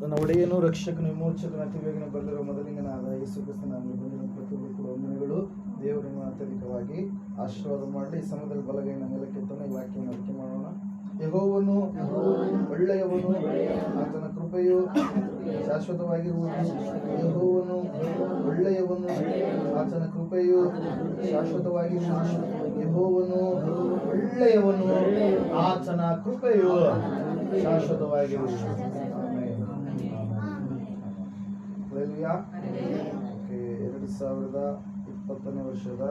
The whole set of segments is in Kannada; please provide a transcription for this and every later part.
ನನ್ನ ಒಡೆಯನು ರಕ್ಷಕನು ವಿಮೋಚಕನ ಅತಿ ಬೇಗನೆ ಬರಲಿರುವ ಮೊದಲಿಂಗನಾದ ಯೇಸು ಕ್ರಿಸ್ತನ ಬಂದಿರುವ ಪ್ರತಿಯೊಬ್ಬರು ಕೂಡ ವಂದನೆಗಳು. ದೇವರನ್ನು ಅತ್ಯಧಿಕವಾಗಿ ಆಶೀರ್ವಾದ ಮಾಡಲಿ. ಈ ಸಮಯದಲ್ಲಿ ಬಲಗೈನ ಮೇಲಕ್ಕೆತ್ತೋಣ. ಈ ವಾಕ್ಯವನ್ನು ಅರಿಕೆ ಮಾಡೋಣ. ಯೆಹೋವನು ಒಳ್ಳೆಯವನು, ಆತನ ಕೃಪೆಯು ಶಾಶ್ವತವಾಗಿರುವುದು. ಯೆಹೋವನು ಒಳ್ಳೆಯವನು, ಆತನ ಕೃಪೆಯು ಶಾಶ್ವತವಾಗಿರುವುದು. ಯೆಹೋವನು ಒಳ್ಳೆಯವನು, ಆತನ ಕೃಪೆಯು ಶಾಶ್ವತವಾಗಿರುವುದು. ಹಲ್ಲೆಲೂಯಾ. 2020ನೇ ವರ್ಷದ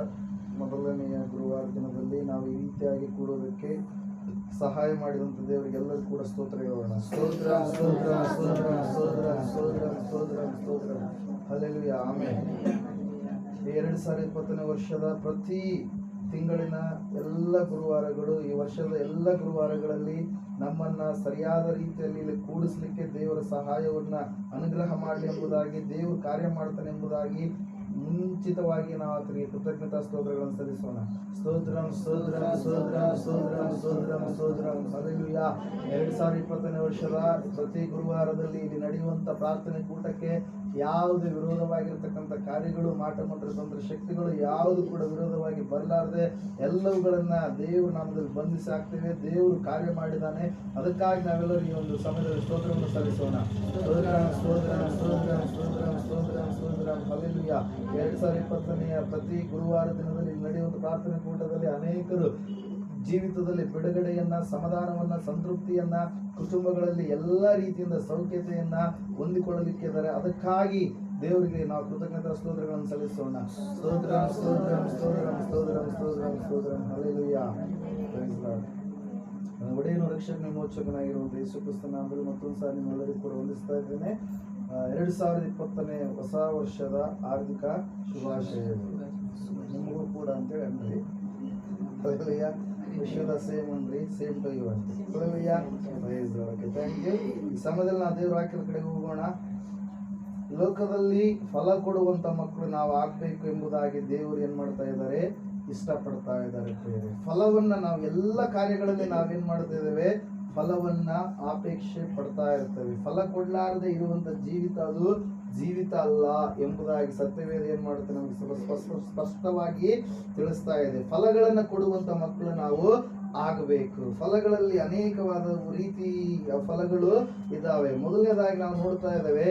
ಮೊದಲನೆಯ ಗುರುವಾರ ದಿನದಲ್ಲಿ ನಾವು ಈ ರೀತಿಯಾಗಿ ಕೂಡೋದಕ್ಕೆ ಸಹಾಯ ಮಾಡಿದಂಥ ದೇವರಿಗೆಲ್ಲರೂ ಕೂಡ ಸ್ತೋತ್ರ ಹೇಳೋಣ. ಸ್ತೋತ್ರ ಸ್ತೋತ್ರ ಸ್ತೋತ್ರ ಸ್ತೋತ್ರ ಸ್ತೋತ್ರ ಸ್ತೋತ್ರ ಸ್ತೋತ್ರ. ಹಲ್ಲೆಲೂಯಾ. ಆಮೆನ್. 2020ನೇ ವರ್ಷದ ಪ್ರತಿ ತಿಂಗಳಿನ ಎಲ್ಲ ಗುರುವಾರಗಳು, ಈ ವರ್ಷದ ಎಲ್ಲ ಗುರುವಾರಗಳಲ್ಲಿ ನಮ್ಮನ್ನ ಸರಿಯಾದ ರೀತಿಯಲ್ಲಿ ಇಲ್ಲಿ ಕೂಡಿಸ್ಲಿಕ್ಕೆ ದೇವರ ಸಹಾಯವನ್ನ ಅನುಗ್ರಹ ಮಾಡಲಿ ಎಂಬುದಾಗಿ, ದೇವರು ಕಾರ್ಯ ಮಾಡ್ತಾನೆ ಎಂಬುದಾಗಿ ಮುಂಚಿತವಾಗಿ ನಾವು ಆತನಿಗೆ ಕೃತಜ್ಞತಾ ಸ್ತೋತ್ರಗಳನ್ನು ಸಲ್ಲಿಸೋಣ. ಸ್ತೋತ್ರಂ ಸ್ತೋತ್ರಂ ಸ್ತೋತ್ರಂ ಸ್ತೋತ್ರಂ ಸ್ತೋತ್ರಂ ಸ್ತೋತ್ರಂ. ಹಲ್ಲೆಲೂಯಾ. 2020ನೇ ವರ್ಷದ ಪ್ರತಿ ಗುರುವಾರದಲ್ಲಿ ಇಲ್ಲಿ ನಡೆಯುವಂಥ ಪ್ರಾರ್ಥನೆ ಕೂಟಕ್ಕೆ ಯಾವುದೇ ವಿರೋಧವಾಗಿರ್ತಕ್ಕಂಥ ಕಾರ್ಯಗಳು, ಮಾಟಮಂತ್ರ ತಂತ್ರ ಶಕ್ತಿಗಳು ಯಾವುದು ಕೂಡ ವಿರೋಧವಾಗಿ ಬರಲಾರದೆ ಎಲ್ಲವುಗಳನ್ನ ದೇವರು ನಾಮದಲ್ಲಿ ಬಂಧಿಸಿ ಹಾಕ್ತೇವೆ. ದೇವರು ಕಾರ್ಯ ಮಾಡಿದ್ದಾನೆ. ಅದಕ್ಕಾಗಿ ನಾವೆಲ್ಲರೂ ಈ ಒಂದು ಸಮಯದಲ್ಲಿ ಸ್ತೋತ್ರವನ್ನು ಸಲ್ಲಿಸೋಣ. ಸ್ತೋತ್ರಂ ಸ್ತೋತ್ರಂ ಸ್ತೋತ್ರಂ ಸ್ತೋತ್ರಂ ಸ್ತೋತ್ರಂ ಸ್ತೋತ್ರಂ. ಹಲ್ಲೆಲೂಯಾ. 2020ನೆಯ ಪ್ರತಿ ಗುರುವಾರ ದಿನದಲ್ಲಿ ನಡೆಯುವಂಥ ಪ್ರಾರ್ಥನೆ ಕೂಟದಲ್ಲಿ ಅನೇಕರು ಜೀವಿತದಲ್ಲಿ ಬಿಡುಗಡೆಯನ್ನ, ಸಮಾಧಾನವನ್ನ, ಸಂತೃಪ್ತಿಯನ್ನ, ಕುಟುಂಬಗಳಲ್ಲಿ ಎಲ್ಲ ರೀತಿಯಿಂದ ಸೌಖ್ಯತೆಯನ್ನ ಹೊಂದಿಕೊಳ್ಳಲಿಕ್ಕಿದ್ದಾರೆ. ಅದಕ್ಕಾಗಿ ದೇವರಿಗೆ ನಾವು ಕೃತಜ್ಞತಾ ಸ್ತೋತ್ರಗಳನ್ನು ಸಲ್ಲಿಸೋಣ. ಸ್ತೋತ್ರಂ ಸ್ತೋತ್ರಂ ಸ್ತೋತ್ರಂ ಸ್ತೋತ್ರಂ ಸ್ತೋತ್ರಂ ಸ್ತೋತ್ರಂ. ಹಲ್ಲೆಲೂಯಾ. Praise Lord. ಒಡೆಯನು ರಕ್ಷಕನ ವಿಮೋಚಕನಾಗಿರುವಂಥ ಯೇಸು ಕ್ರಿಸ್ತನ ನಾಮದಲ್ಲಿ ಮತ್ತೊಂದು ಸಾರಿ ನಿಮ್ಮೆಲ್ಲರಿಗೂ ಕೂಡ ವಂದಿಸ್ತಾ ಇದ್ದೇನೆ. 2020ನೇ ಹೊಸ ವರ್ಷದ ಆರ್ಥಿಕ ಶುಭಾಶಯಗಳು ನಿಮಗೂ ಕೂಡ ಅಂತೇಳಿ ಅನ್ರಿ. ಹಲ್ಲೆಲೂಯಾ. ವಿಶ್ವದ ಸೇಮ್ ಅನ್ರಿ, ಸೇಮ್ ಟು ಯು ಅಂತ. Hallelujah. Praise Lord. Okay, thank you. ಈ ಸಮಯದಲ್ಲಿ ನಾವು ದೇವರ ವಾಕ್ಯದ ಕಡೆಗೆ ಹೋಗೋಣ. ಲೋಕದಲ್ಲಿ ಫಲ ಕೊಡುವಂತ ಮಕ್ಕಳು ನಾವು ಆಗ್ಬೇಕು ಎಂಬುದಾಗಿ ದೇವರು ಏನ್ ಮಾಡ್ತಾ ಇದ್ದಾರೆ, ಇಷ್ಟಪಡ್ತಾ ಇದ್ದಾರೆ. ಫಲವನ್ನ ನಾವು ಎಲ್ಲ ಕಾರ್ಯಗಳಲ್ಲಿ ನಾವೇನ್ ಮಾಡ್ತಾ ಇದ್ದೇವೆ, ಫಲವನ್ನ ಅಪೇಕ್ಷೆ ಪಡ್ತಾ ಇರ್ತೇವೆ. ಫಲ ಕೊಡ್ಲಾರದೆ ಇರುವಂತ ಜೀವಿತ ಅದು ಜೀವಿತ ಅಲ್ಲ ಎಂಬುದಾಗಿ ಸತ್ಯವೇದ ಏನ್ ಮಾಡುತ್ತೆ, ನಮಗೆ ಸ್ಪಷ್ಟವಾಗಿ ತಿಳಿಸ್ತಾ ಇದೆ. ಫಲಗಳನ್ನ ಕೊಡುವಂತ ಮಕ್ಕಳು ನಾವು ಆಗಬೇಕು. ಫಲಗಳಲ್ಲಿ ಅನೇಕವಾದ ರೀತಿ ಫಲಗಳು ಇದಾವೆ. ಮೊದಲನೇದಾಗಿ ನಾವು ನೋಡ್ತಾ ಇದ್ದೇವೆ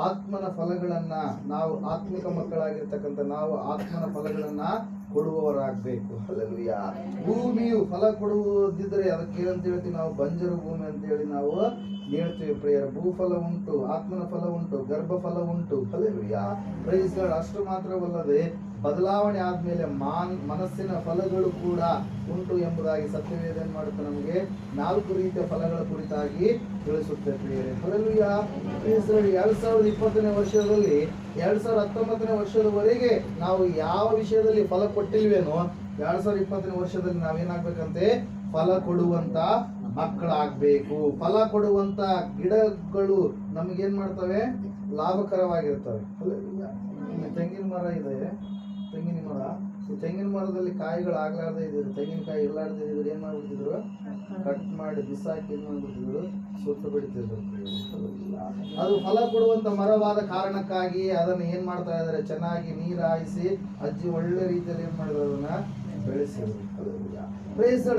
ಆತ್ಮನ ಫಲಗಳನ್ನ. ನಾವು ಆತ್ಮಿಕ ಮಕ್ಕಳಾಗಿರ್ತಕ್ಕಂಥ ನಾವು ಆತ್ಮನ ಫಲಗಳನ್ನ ಕೊಡುವವರಾಗಬೇಕು. ಹಲ್ಲೆಲೂಯಾ. ಭೂಮಿಯು ಫಲ ಕೊಡುವುದಿದ್ರೆ ಅದಕ್ಕೆ ಏನಂತ ಹೇಳ್ತೀವಿ ನಾವು, ಬಂಜರು ಭೂಮಿ ಅಂತ ಹೇಳಿ ನಾವು ಹೇಳ್ತೀವಿ. ಪ್ರಿಯರ, ಭೂಫಲ ಉಂಟು, ಆತ್ಮನ ಫಲ ಉಂಟು, ಗರ್ಭಫಲ ಉಂಟು. ಹಲ್ಲೆಲೂಯಾ. Praise Lord. ಅಷ್ಟು ಮಾತ್ರವಲ್ಲದೆ ಬದಲಾವಣೆ ಆದ್ಮೇಲೆ ಮನಸ್ಸಿನ ಫಲಗಳು ಕೂಡ ಉಂಟು ಎಂಬುದಾಗಿ ಸತ್ಯವೇದ ಏನ್ ಮಾಡುತ್ತೆ, ನಮಗೆ 4 ರೀತಿಯ ಫಲಗಳ ಕುರಿತಾಗಿ ತಿಳಿಸುತ್ತೆ. ಪ್ರಿಯರೇ, ಹಲ್ಲೆಲೂಯಾ. 2020ನೇ ವರ್ಷದಲ್ಲಿ 2019ನೇ ವರ್ಷದವರೆಗೆ ನಾವು ಯಾವ ವಿಷಯದಲ್ಲಿ ಫಲ ಕೊಟ್ಟಿಲ್ವೇನೋ, 2020ನೇ ವರ್ಷದಲ್ಲಿ ನಾವೇನಾಗ್ಬೇಕಂತೆ, ಫಲ ಕೊಡುವಂತ ಮಕ್ಕಳಾಗ್ಬೇಕು. ಫಲ ಕೊಡುವಂತ ಗಿಡಗಳು ನಮಗೇನ್ ಮಾಡ್ತವೆ, ಲಾಭಕರವಾಗಿರ್ತವೆ. ತೆಂಗಿನ ಮರ ಇದೆ, ತೆಂಗಿನ ಮರ. ಈ ತೆಂಗಿನ ಮರದಲ್ಲಿ ಕಾಯಿಗಳು ಆಗ್ಲಾರ್ದೆ ಇದ್ರು, ತೆಂಗಿನಕಾಯಿ ಇರ್ಲಾರ್ದೆ ಇದ್ರು, ಏನ್ ಮಾಡ್ಬಿಡ್ತಿದ್ರು, ಕಟ್ ಮಾಡಿ ಬಿಸಾಕಿ ಏನ್ ಮಾಡ್ಬಿಡ್ತಿದ್ರು, ಸುಟ್ಟು ಬಿಡ್ತಿದ್ರು. ಅದು ಫಲ ಕೊಡುವಂತ ಮರವಾದ ಕಾರಣಕ್ಕಾಗಿ ಅದನ್ನ ಏನ್ ಮಾಡ್ತಾ ಇದಾರೆ, ಚೆನ್ನಾಗಿ ನೀರು ಹಾಯಿಸಿ ಅಜ್ಜಿ ಒಳ್ಳೆ ರೀತಿಯಲ್ಲಿ ಏನ್ ಮಾಡಿದ್ರು, ಅದನ್ನ ಬೆಳೆಸಿದ್ರು.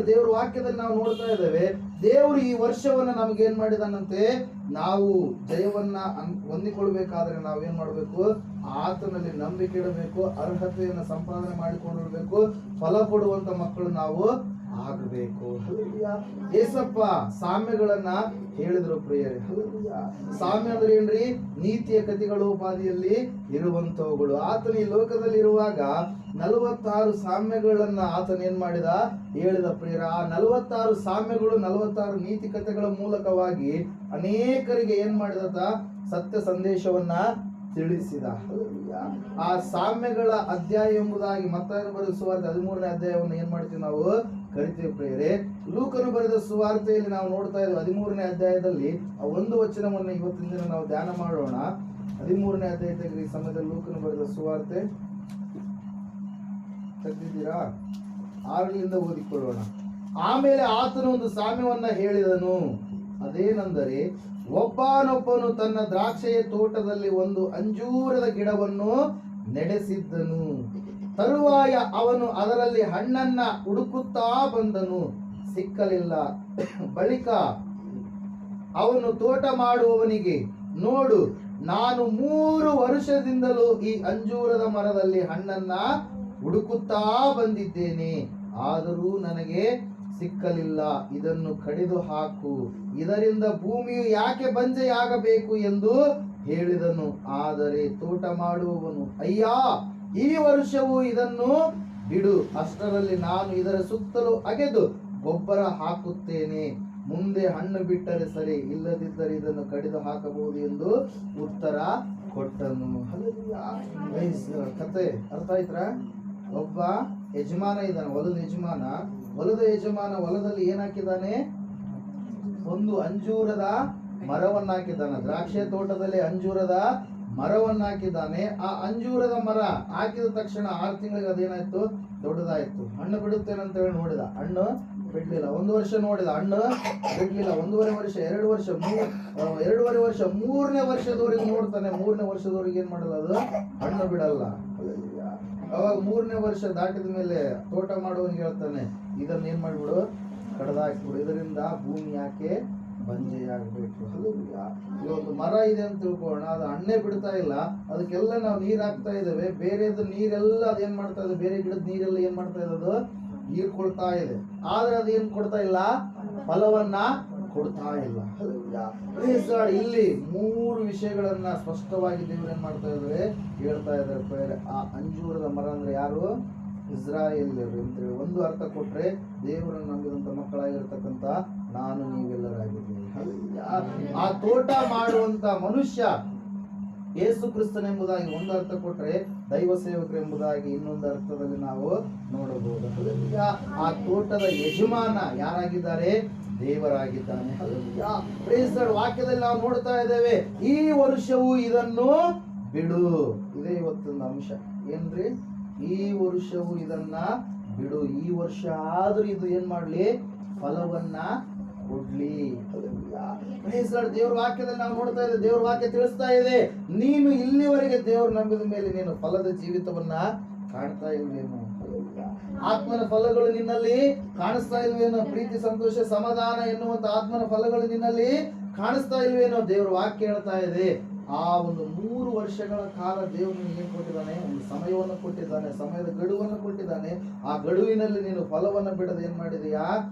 ದೇವ್ರ ವಾಕ್ಯದಲ್ಲಿ ನಾವು ನೋಡ್ತಾ ಇದ್ದೇವೆ, ದೇವರು ಈ ವರ್ಷವನ್ನ ನಮ್ಗೆ ಏನ್ ಮಾಡಿದಾನಂತೆ, ನಾವು ಜಯವನ್ನ ಹೊಂದಿಕೊಳ್ಬೇಕಾದ್ರೆ ನಾವೇನ್ ಮಾಡ್ಬೇಕು, ಆತನಲ್ಲಿ ನಂಬಿಕೆ ಇಡಬೇಕು, ಅರ್ಹತೆಯನ್ನು ಸಂಪಾದನೆ ಮಾಡಿಕೊಂಡಿರ್ಬೇಕು, ಫಲ ಕೊಡುವಂತ ಮಕ್ಕಳು ನಾವು ಆಗಬೇಕು. ಏಸಪ್ಪ ಸಾಮ್ಯಗಳನ್ನ ಹೇಳಿದ್ರು. ಪ್ರಿಯರೇ, ಸಾಮ್ಯ ಅಂದ್ರೆ ಏನ್ರಿ, ನೀತಿಯ ಕಥೆಗಳೋಪಾದಿಯಲ್ಲಿ ಇರುವಂತವುಗಳು. ಆತನ ಈ ಲೋಕದಲ್ಲಿ ಇರುವಾಗ 46 ಸಾಮ್ಯಗಳನ್ನ ಆತನ ಏನ್ ಮಾಡಿದ, ಹೇಳಿದ. ಪ್ರಿಯರ, ಆ 46 ಸಾಮ್ಯಗಳು, 46 ನೀತಿ ಕಥೆಗಳ ಮೂಲಕವಾಗಿ ಅನೇಕರಿಗೆ ಏನ್ ಮಾಡಿದ, ಸತ್ಯ ಸಂದೇಶವನ್ನ ತಿಳಿಸಿದ. ಆ ಸಾಮ್ಯಗಳ ಅಧ್ಯಾಯ ಎಂಬುದಾಗಿ ಮತ್ತಾಯನು ಬರೆದ ಸುವಾರ್ತೆ 13ನೇ ಅಧ್ಯಾಯವನ್ನು ಏನ್ ಮಾಡ್ತೀವಿ, ನಾವು ಕರಿತೀವಿ. ಪ್ರಿಯರೇ, ಲೂಕನು ಬರೆದ ಸುವಾರ್ತೆಯಲ್ಲಿ ನಾವು ನೋಡ್ತಾ ಇದ್ದೇವೆ 13ನೇ ಅಧ್ಯಾಯದಲ್ಲಿ ಒಂದು ವಚನವನ್ನು ಇವತ್ತಿನ ದಿನ ನಾವು ಧ್ಯಾನ ಮಾಡೋಣ. 13ನೇ ಅಧ್ಯಾಯದಲ್ಲಿ ಈ ಸಮಯದಲ್ಲಿ ಲೂಕನು ಬರೆದ ಸುವಾರ್ತೆ ತೆಗೆದಿದ್ದೀರಾ? 6ರಿಂದ ಓದಿಕೊಳ್ಳೋಣ. ಆಮೇಲೆ ಆತನು ಒಂದು ಸಾಮ್ಯವನ್ನ ಹೇಳಿದನು. ಅದೇನೆಂದರೆ, ಒಬ್ಬನೊಬ್ಬನು ತನ್ನ ದ್ರಾಕ್ಷೆಯ ತೋಟದಲ್ಲಿ ಒಂದು ಅಂಜೂರದ ಗಿಡವನ್ನು ನಡೆಸಿದ್ದನು. ತರುವಾಯ ಅವನು ಅದರಲ್ಲಿ ಹಣ್ಣನ್ನ ಹುಡುಕುತ್ತಾ ಬಂದನು, ಸಿಕ್ಕಲಿಲ್ಲ. ಬಳಿಕ ಅವನು ತೋಟ ಮಾಡುವವನಿಗೆ, ನೋಡು, ನಾನು 3 ವರ್ಷದಿಂದಲೂ ಈ ಅಂಜೂರದ ಮರದಲ್ಲಿ ಹಣ್ಣನ್ನ ಹುಡುಕುತ್ತಾ ಬಂದಿದ್ದೇನೆ, ಆದರೂ ನನಗೆ ಸಿಕ್ಕಲಿಲ್ಲ. ಇದನ್ನು ಕಡಿದು ಹಾಕು, ಇದರಿಂದ ಭೂಮಿಯು ಯಾಕೆ ಬಂಜೆಯಾಗಬೇಕು ಎಂದು ಹೇಳಿದನು. ಆದರೆ ತೋಟ ಮಾಡುವವನು, ಅಯ್ಯಾ, ಈ ವರ್ಷವೂ ಇದನ್ನು ಬಿಡು, ಅಷ್ಟರಲ್ಲಿ ನಾನು ಇದರ ಸುತ್ತಲೂ ಅಗೆದು ಗೊಬ್ಬರ ಹಾಕುತ್ತೇನೆ. ಮುಂದೆ ಹಣ್ಣು ಬಿಟ್ಟರೆ ಸರಿ, ಇಲ್ಲದಿದ್ದರೆ ಇದನ್ನು ಕಡಿದು ಹಾಕಬಹುದು ಎಂದು ಉತ್ತರ ಕೊಟ್ಟನು. ಕತೆ ಅರ್ಥ ಆಯ್ತಾ? ಒಬ್ಬ ಯಜಮಾನ ಇದ್ದಾನೆ, ಹೊಲದ ಯಜಮಾನ ಹೊಲದಲ್ಲಿ ಏನ್ ಹಾಕಿದ್ದಾನೆ? ಒಂದು ಅಂಜೂರದ ಮರವನ್ನ ಹಾಕಿದ್ದಾನೆ. ದ್ರಾಕ್ಷಿ ತೋಟದಲ್ಲಿ ಅಂಜೂರದ ಮರವನ್ನ ಹಾಕಿದ್ದಾನೆ. ಆ ಅಂಜೂರದ ಮರ ಹಾಕಿದ ತಕ್ಷಣ 6 ತಿಂಗಳಿಗೆ ಅದೇನಾಯ್ತು? ದೊಡ್ಡದಾಯ್ತು. ಹಣ್ಣು ಬಿಡುತ್ತೇನೆ ಅಂತ ಹೇಳಿ ನೋಡಿದ, ಹಣ್ಣು ಬಿಡ್ಲಿಲ್ಲ. 1 ವರ್ಷ ನೋಡಿದ, ಹಣ್ಣು ಬಿಡ್ಲಿಲ್ಲ. 1.5 ವರ್ಷ, 2 ವರ್ಷ, 2.5 ವರ್ಷ, 3ನೇ ವರ್ಷದವರೆಗೆ ನೋಡ್ತಾನೆ. 3ನೇ ವರ್ಷದವರೆಗೆ ಏನ್ ಮಾಡಲ್ಲ, ಅದು ಹಣ್ಣು ಬಿಡಲ್ಲ. ಅವಾಗ 3ನೇ ವರ್ಷ ದಾಟಿದ ಮೇಲೆ ತೋಟ ಮಾಡುವವನಿಗೆ ಹೇಳ್ತಾನೆ, ಇದನ್ನ ಏನ್ ಮಾಡ್ಬಿಡು, ಕಡ್ದಾಕ್ಬಿಡು, ಇದರಿಂದ ಭೂಮಿ ಯಾಕೆ ಬಂಜೆಯಾಗಬೇಕು. ಇವತ್ತು ಮರ ಇದೆ ಅಂತ ತಿಳ್ಕೊಳ್ಳೋಣ, ಅದು ಹಣ್ಣೆ ಬಿಡ್ತಾ ಇಲ್ಲ, ಅದಕ್ಕೆಲ್ಲ ನಾವು ನೀರ್ ಹಾಕ್ತಾ ಇದ್ದೇವೆ. ಬೇರೆದು ನೀರೆಲ್ಲ ಅದೇನ್ ಮಾಡ್ತಾ ಇದೆ, ಬೇರೆ ಗಿಡದ ನೀರೆಲ್ಲ ಏನ್ ಮಾಡ್ತಾ ಇದೆ, ಅದು ನೀರು ಕೊಡ್ತಾ ಇದೆ. ಆದ್ರೆ ಅದೇನ್ ಕೊಡ್ತಾ ಇಲ್ಲ, ಫಲವನ್ನ ಕೊಡ್ತಾ ಇಲ್ಲ. ಇಲ್ಲಿ 3 ವಿಷಯಗಳನ್ನ ಸ್ಪಷ್ಟವಾಗಿ ದೇವರು ಏನ್ ಮಾಡ್ತಾ ಇದ್ದಾರೆ, ಹೇಳ್ತಾ ಇದ್ದಾರೆ. ಆ ಅಂಜೂರದ ಮರ ಅಂದ್ರೆ ಯಾರು? ಇಸ್ರಾಯೇಲ್ಯರು ಅಂತೇಳಿ ಒಂದು ಅರ್ಥ ಕೊಟ್ರೆ, ದೇವರನ್ನು ನಂಬಿದಂತ ಮಕ್ಕಳಾಗಿರ್ತಕ್ಕಂಥ ನಾನು ನೀವೆಲ್ಲರಾಗಿದ್ದೀವಿ. ಆ ತೋಟ ಮಾಡುವಂತ ಮನುಷ್ಯ ಯೇಸು ಕ್ರಿಸ್ತನೆಂಬುದಾಗಿ ಒಂದು ಅರ್ಥ ಕೊಟ್ರೆ, ದೈವ ಸೇವಕರು ಎಂಬುದಾಗಿ ಇನ್ನೊಂದು ಅರ್ಥದಲ್ಲಿ ನಾವು ನೋಡಬಹುದು. ಆ ತೋಟದ ಯಜಮಾನ ಯಾರಾಗಿದ್ದಾರೆ? ದೇವರಾಗಿದ್ದಾನೆ. ವಾಕ್ಯದಲ್ಲಿ ನಾವು ನೋಡ್ತಾ ಇದ್ದೇವೆ, ಈ ವರ್ಷವೂ ಇದನ್ನು ಬಿಡು. ಇದೇ ಇವತ್ತೊಂದು ಅಂಶ ಏನ್ರಿ? ಈ ವರ್ಷವೂ ಇದನ್ನ ಬಿಡು. ಈ ವರ್ಷ ಆದ್ರೂ ಇದು ಏನ್ ಮಾಡ್ಲಿ, ಫಲವನ್ನ ಕೊಡ್ಲಿ. ದೇವ್ರ ವಾಕ್ಯದಲ್ಲಿ ನಾವು ನೋಡ್ತಾ ಇದ್ದೇವೆ, ದೇವ್ರ ವಾಕ್ಯ ತಿಳಿಸ್ತಾ ಇದೆ, ನೀನು ಇಲ್ಲಿವರೆಗೆ ದೇವ್ರು ನಂಬಿದ ಮೇಲೆ ನೀನು ಫಲದ ಜೀವಿತವನ್ನ ಕಾಣ್ತಾ ಇಲ್ವೇನು? ಆತ್ಮನ ಫಲಗಳು ನಿನ್ನಲ್ಲಿ ಕಾಣಿಸ್ತಾ ಇಲ್ವೇನೋ? ಪ್ರೀತಿ, ಸಂತೋಷ, ಸಮಾಧಾನ ಎನ್ನುವಂತ ಆತ್ಮನ ಫಲಗಳು ನಿನ್ನಲ್ಲಿ ಕಾಣಿಸ್ತಾ ಇಲ್ವೇನೋ? ದೇವ್ರ ವಾಕ್ಯ ಹೇಳ್ತಾ ಇದೆ. ಆ ಒಂದು 3 ವರ್ಷಗಳ ಕಾಲ ದೇವರು ಏನ್ ಕೊಟ್ಟಿದ್ದಾನೆ? ಒಂದು ಸಮಯವನ್ನು ಕೊಟ್ಟಿದ್ದಾನೆ, ಸಮಯದ ಗಡುವನ್ನು ಕೊಟ್ಟಿದ್ದಾನೆ. ಆ ಗಡುವಿನಲ್ಲಿ ನೀನು ಫಲವನ್ನು ಬಿಡದೆ ಏನ್ ಮಾಡಿದೀಯಾ?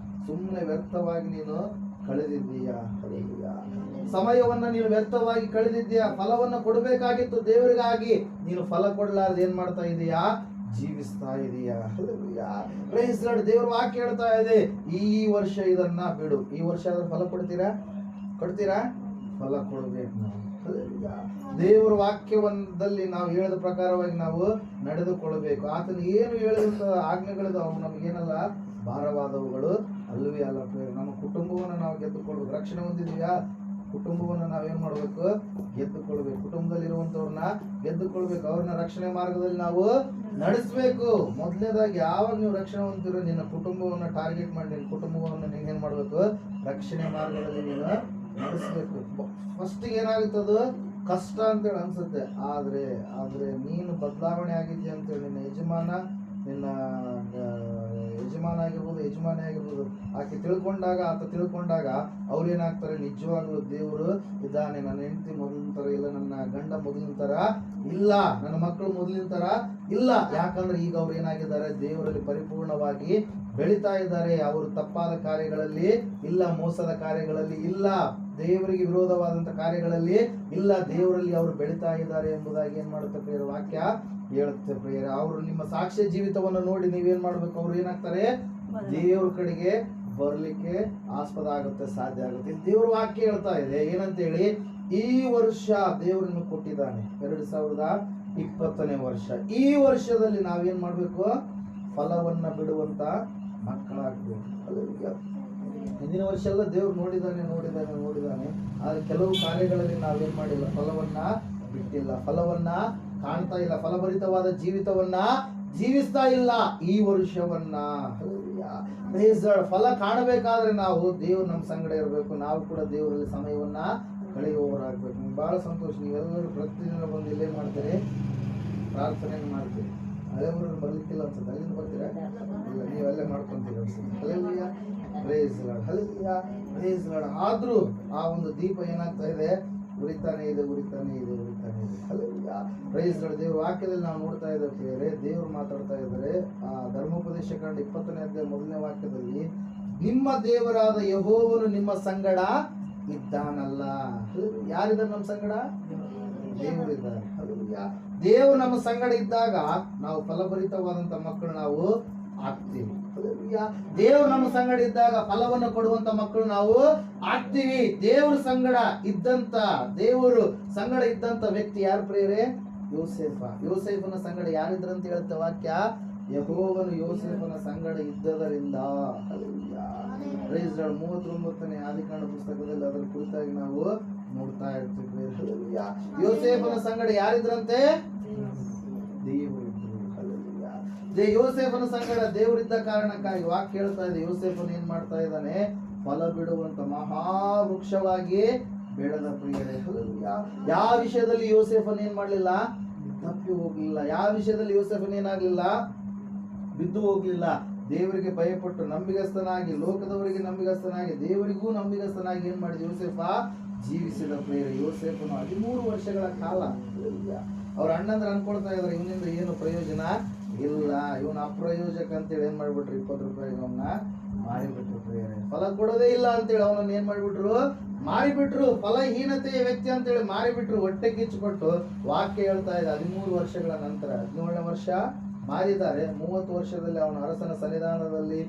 ಸುಮ್ಮನೆ ವ್ಯರ್ಥವಾಗಿ ನೀನು ಕಳೆದಿದ್ದೀಯಾ? ಸಮಯವನ್ನ ನೀನು ವ್ಯರ್ಥವಾಗಿ ಕಳೆದಿದ್ದೀಯಾ? ಫಲವನ್ನು ಕೊಡಬೇಕಾಗಿತ್ತು ದೇವರಿಗಾಗಿ, ನೀನು ಫಲ ಕೊಡಲಾರದೆ ಏನ್ ಮಾಡ್ತಾ ಇದೀಯಾ? ಜೀವಿಸ್ತಾ ಇದೀಯಾ? ದೇವ್ರ ವಾಕ್ಯ ಹೇಳ್ತಾ ಇದೆ, ಈ ವರ್ಷ ಇದನ್ನ ಬಿಡು. ಈ ವರ್ಷ ಆದ್ರೆ ಫಲ ಕೊಡ್ತೀರಾ? ಫಲ ಕೊಡ್ಬೇಕು ನಾವು. ದೇವರ ವಾಕ್ಯದಲ್ಲಿ ನಾವು ಹೇಳಿದ ಪ್ರಕಾರವಾಗಿ ನಾವು ನಡೆದುಕೊಳ್ಳಬೇಕು. ಆತನ ಏನು ಹೇಳಿದಂತ ಆಜ್ಞೆಗಳಿದ ಅವು ನಮಗೇನಲ್ಲ, ಭಾರವಾದವುಗಳು ಅಲ್ಲವೇ ಅಲ್ಲ. ನಮ್ಮ ಕುಟುಂಬವನ್ನು ನಾವು ಗೆದ್ದುಕೊಳ್ಬೇಕು. ರಕ್ಷಣೆ ಹೊಂದಿದೀಯಾ? ಕುಟುಂಬವನ್ನು ನಾವೇನ್ ಮಾಡ್ಬೇಕು? ಗೆದ್ದುಕೊಳ್ಬೇಕು. ಕುಟುಂಬದಲ್ಲಿರುವಂತವ್ರನ್ನ ಗೆದ್ದುಕೊಳ್ಬೇಕು. ಅವ್ರನ್ನ ರಕ್ಷಣೆ ಮಾರ್ಗದಲ್ಲಿ ನಾವು ನಡೆಸಬೇಕು. ಮೊದಲನೇದಾಗಿ ಯಾವಾಗ ನೀವು ರಕ್ಷಣೆ ಹೊಂದಿರೋ, ನಿನ್ನ ಕುಟುಂಬವನ್ನ ಟಾರ್ಗೆಟ್ ಮಾಡಿ ನಿನ್ನ ಕುಟುಂಬವನ್ನು ನೀನೇನ್ ಮಾಡ್ಬೇಕು? ರಕ್ಷಣೆ ಮಾರ್ಗದಲ್ಲಿ ನೀನು ನಡೆಸಬೇಕು. ಫಸ್ಟ್ ಏನಾಗುತ್ತದು ಕಷ್ಟ ಅಂತೇಳಿ ಅನ್ಸುತ್ತೆ. ಆದ್ರೆ ನೀನು ಬದಲಾವಣೆ ಆಗಿದ್ಯಾ ಅಂತೇಳಿ ನಿನ್ನ ಯಜಮಾನ ಆಗಿರ್ಬೋದು, ಯಜಮಾನಿ ಆಗಿರ್ಬೋದು, ಆತ ತಿಳ್ಕೊಂಡಾಗ ಅವ್ರು ಏನಾಗ್ತಾರೆ? ನಿಜವಾಗ್ಲೂ ದೇವರು ಇದ್ದಾನೆ, ನನ್ನ ಹೆಂಡತಿ ಮೊದಲಿನ ತರ ಇಲ್ಲ, ನನ್ನ ಗಂಡ ಮೊದಲಿನ ತರ ಇಲ್ಲ, ನನ್ನ ಮಕ್ಕಳು ಮೊದಲಿನ ತರ ಇಲ್ಲ. ಯಾಕಂದ್ರೆ ಈಗ ಅವ್ರು ಏನಾಗಿದ್ದಾರೆ? ದೇವರಲ್ಲಿ ಪರಿಪೂರ್ಣವಾಗಿ ಬೆಳೀತಾ ಇದ್ದಾರೆ. ಅವರು ತಪ್ಪಾದ ಕಾರ್ಯಗಳಲ್ಲಿ ಇಲ್ಲ, ಮೋಸದ ಕಾರ್ಯಗಳಲ್ಲಿ ಇಲ್ಲ, ದೇವರಿಗೆ ವಿರೋಧವಾದಂತ ಕಾರ್ಯಗಳಲ್ಲಿ ಇಲ್ಲ, ದೇವರಲ್ಲಿ ಅವರು ಬೆಳೀತಾ ಇದ್ದಾರೆ ಎಂಬುದಾಗಿ ಏನ್ ಮಾಡುತ್ತೆ ಪ್ರಿಯರ ವಾಕ್ಯ ಹೇಳುತ್ತೆ. ಪ್ರಿಯರ, ಅವರು ನಿಮ್ಮ ಸಾಕ್ಷ್ಯ ಜೀವಿತವನ್ನು ನೋಡಿ ನೀವೇನ್ ಮಾಡ್ಬೇಕು? ಅವ್ರು ಏನಾಗ್ತಾರೆ? ದೇವ್ರ ಕಡೆಗೆ ಬರ್ಲಿಕ್ಕೆ ಆಸ್ಪದ ಆಗುತ್ತೆ, ಸಾಧ್ಯ ಆಗುತ್ತೆ. ದೇವ್ರ ವಾಕ್ಯ ಹೇಳ್ತಾ ಇದೆ ಏನಂತೇಳಿ, ಈ ವರ್ಷ ದೇವ್ರನ್ನು ಕೊಟ್ಟಿದ್ದಾನೆ 2020ನೇ ವರ್ಷ. ಈ ವರ್ಷದಲ್ಲಿ ನಾವೇನ್ ಮಾಡ್ಬೇಕು? ಫಲವನ್ನ ಬಿಡುವಂತ ಮಕ್ಕಳಾಗ್ಬೇಕು. ಹಿಂದಿನ ವರ್ಷ ಎಲ್ಲ ದೇವ್ರು ನೋಡಿದಾನೆ. ಆದ್ರೆ ಕೆಲವು ಕಾರ್ಯಗಳಲ್ಲಿ ನಾವೇನ್ ಮಾಡಿಲ್ಲ, ಫಲವನ್ನ ಬಿಟ್ಟಿಲ್ಲ, ಫಲವನ್ನ ಕಾಣ್ತಾ ಇಲ್ಲ, ಫಲಭರಿತವಾದ ಜೀವಿತವನ್ನ ಜೀವಿಸ್ತಾ ಇಲ್ಲ. ಈ ವರ್ಷವನ್ನ ಫಲ ಕಾಣಬೇಕಾದ್ರೆ ನಾವು ದೇವ್ರು ನಮ್ಮ ಸಂಗಡ ಇರಬೇಕು, ನಾವು ಕೂಡ ದೇವರಲ್ಲಿ ಸಮಯವನ್ನ ಕಳೆಯುವವರಾಗಬೇಕು. ಬಹಳ ಸಂತೋಷ, ನೀವೆಲ್ಲರೂ ಪ್ರತಿದಿನ ಬಂದು ಇಲ್ಲೇ ಮಾಡ್ತೀರಿ, ಪ್ರಾರ್ಥನೆಯನ್ನು ಮಾಡ್ತೀರಿ. ಹಳೆ ಊರಲ್ಲಿ ಬರ್ಲಿಕ್ಕಿಲ್ಲ ಅನ್ಸುತ್ತೆ, ಅಲ್ಲಿಂದ ಬರ್ತೀರಾ? ಇಲ್ಲ, ನೀವೆಲ್ಲೇ ಮಾಡ್ಕೊಂತೀರಿ ಅನ್ಸುತ್ತೆ. Hallelujah, praise Lord, hallelujah, praise Lord. ಆದ್ರೂ ಆ ಒಂದು ದೀಪ ಏನಾಗ್ತಾ ಇದೆ, ಉರಿತಾನೆ ಇದೆ, ಉರಿತಾನೆ ಇದೆ, ಉರಿತಾನೆ ಇದೆ. Hallelujah, praise Lord. ದೇವ್ರ ವಾಕ್ಯದಲ್ಲಿ ನಾವು ನೋಡ್ತಾ ಇದ್ದೇವೆ, ದೇವರು ಮಾತಾಡ್ತಾ ಇದ್ದಾರೆ. ಆ ಧರ್ಮೋಪದೇಶ ಕಾಂಡ 20ನೇ ಅಧ್ಯಾಯ 1ನೇ ವಾಕ್ಯದಲ್ಲಿ, ನಿಮ್ಮ ದೇವರಾದ ಯೆಹೋವನು ನಿಮ್ಮ ಸಂಗಡ ಇದ್ದಾನಲ್ಲ. ಯಾರಿದ್ದಾರೆ ನಮ್ಮ ಸಂಗಡ? ದೇವರಿದ್ದಾರೆ. ಹಲ್ಲೆಲೂಯಾ, ದೇವರು ನಮ್ಮ ಸಂಗಡ ಇದ್ದಾಗ ನಾವು ಫಲಭರಿತವಾದಂತ ಮಕ್ಕಳು ನಾವು ಆಗ್ತೀವಿ. ಹಲ್ಲೆಲೂಯಾ, ದೇವರು ನಮ್ಮ ಸಂಗಡ ಇದ್ದಾಗ ಫಲವನ್ನು ಕೊಡುವಂತ ಮಕ್ಕಳು ನಾವು ಆಗ್ತೀವಿ. ದೇವ್ರ ಸಂಗಡ ಇದ್ದಂತ, ದೇವರು ಸಂಗಡ ಇದ್ದಂತ ವ್ಯಕ್ತಿ ಯಾರು ಪ್ರಿಯರೇ? ಯೋಸೇಫ. ಯೋಸೇಫನ ಸಂಗಡ ಯಾರಿದ್ರಂತ ಹೇಳುತ್ತೆ ವಾಕ್ಯ, ಯೆಹೋವನು ಯೋಸೇಫನ ಸಂಗಡ ಇದ್ದದರಿಂದ. Hallelujah, praise Lord. 39ನೇ ಆದಿಕಾಂಡ ಪುಸ್ತಕದಲ್ಲಿ ಅದರ ಕುರಿತಾಗಿ ನಾವು ನೋಡ್ತಾ ಇರ್ತೀವಿ. ಹಲ್ಲೆಲೂಯಾ, ಯೋಸೇಫನ ಸಂಗಡ ಯಾರಿದ್ರಂತೆ? ದೇವರಿದ್ರು. ಹಲ್ಲೆಲೂಯಾ, ಯೋಸೇಫನ ಸಂಗಡ ದೇವರಿದ್ದ ಕಾರಣಕ್ಕಾಗಿ ವಾಕ್ಯ ಹೇಳ್ತಾ ಇದೆ, ಯೋಸೇಫನು ಏನ್ ಮಾಡ್ತಾ ಇದ್ದಾನೆ? ಫಲ ಬಿಡುವಂತ ಮಹಾವೃಕ್ಷವಾಗಿ ಬೆಳೆದ ಪ್ರಿಯರೇ. ಹಲ್ಲೆಲೂಯಾ, ಯಾವ ವಿಷಯದಲ್ಲಿ ಯೋಸೇಫನ್ ಏನ್ ಮಾಡ್ಲಿಲ್ಲ? ತಪ್ಪಿ ಹೋಗ್ಲಿಲ್ಲ. ಯಾವ ವಿಷಯದಲ್ಲಿ ಯೋಸೇಫನ್ ಏನಾಗ್ಲಿಲ್ಲ? ಬಿದ್ದು ಹೋಗ್ಲಿಲ್ಲ. ದೇವರಿಗೆ ಭಯಪಟ್ಟು ನಂಬಿಗಸ್ತನಾಗಿ, ಲೋಕದವರಿಗೆ ನಂಬಿಗಸ್ತನಾಗಿ, ದೇವರಿಗೂ ನಂಬಿಗಸ್ತನಾಗಿ ಏನ್ ಮಾಡಿದ ಯೋಸೇಫ? ಜೀವಿಸಿದ ಪ್ರಿಯರೇ. ಯೋಸೇಫನು 13 ವರ್ಷಗಳ ಕಾಲ, ಅವ್ರ ಅಣ್ಣಂದ್ರೆ ಅನ್ಕೊಳ್ತಾ ಇದಾರೆ ಇವನಿಂದ ಏನು ಪ್ರಯೋಜನ ಇಲ್ಲ, ಇವನು ಅಪ್ರಯೋಜಕ ಅಂತೇಳಿ ಏನ್ ಮಾಡ್ಬಿಟ್ರು? 20 ರೂಪಾಯಿ ಅವನ್ನ ಮಾರಿಬಿಟ್ರು ಪ್ರಿಯರೇ. ಫಲ ಕೊಡೋದೇ ಇಲ್ಲ ಅಂತೇಳಿ ಅವನನ್ನ ಏನ್ ಮಾಡ್ಬಿಟ್ರು? ಮಾರಿಬಿಟ್ರು. ಫಲಹೀನತೆಯ ವ್ಯಕ್ತಿ ಅಂತೇಳಿ ಮಾರಿಬಿಟ್ರು. ಹೊಟ್ಟೆ ಕಿಚ್ಚುಕೊಟ್ಟು ವಾಕ್ಯ ಹೇಳ್ತಾ ಇದೆ 13 ವರ್ಷಗಳ ನಂತರ 17ನೇ ವರ್ಷ ಮಾರಿದ್ದಾರೆ. 30 ವರ್ಷದಲ್ಲಿ ಅವನ ಅರಸನ ಸನ್ನಿಧಾನದಲ್ಲಿ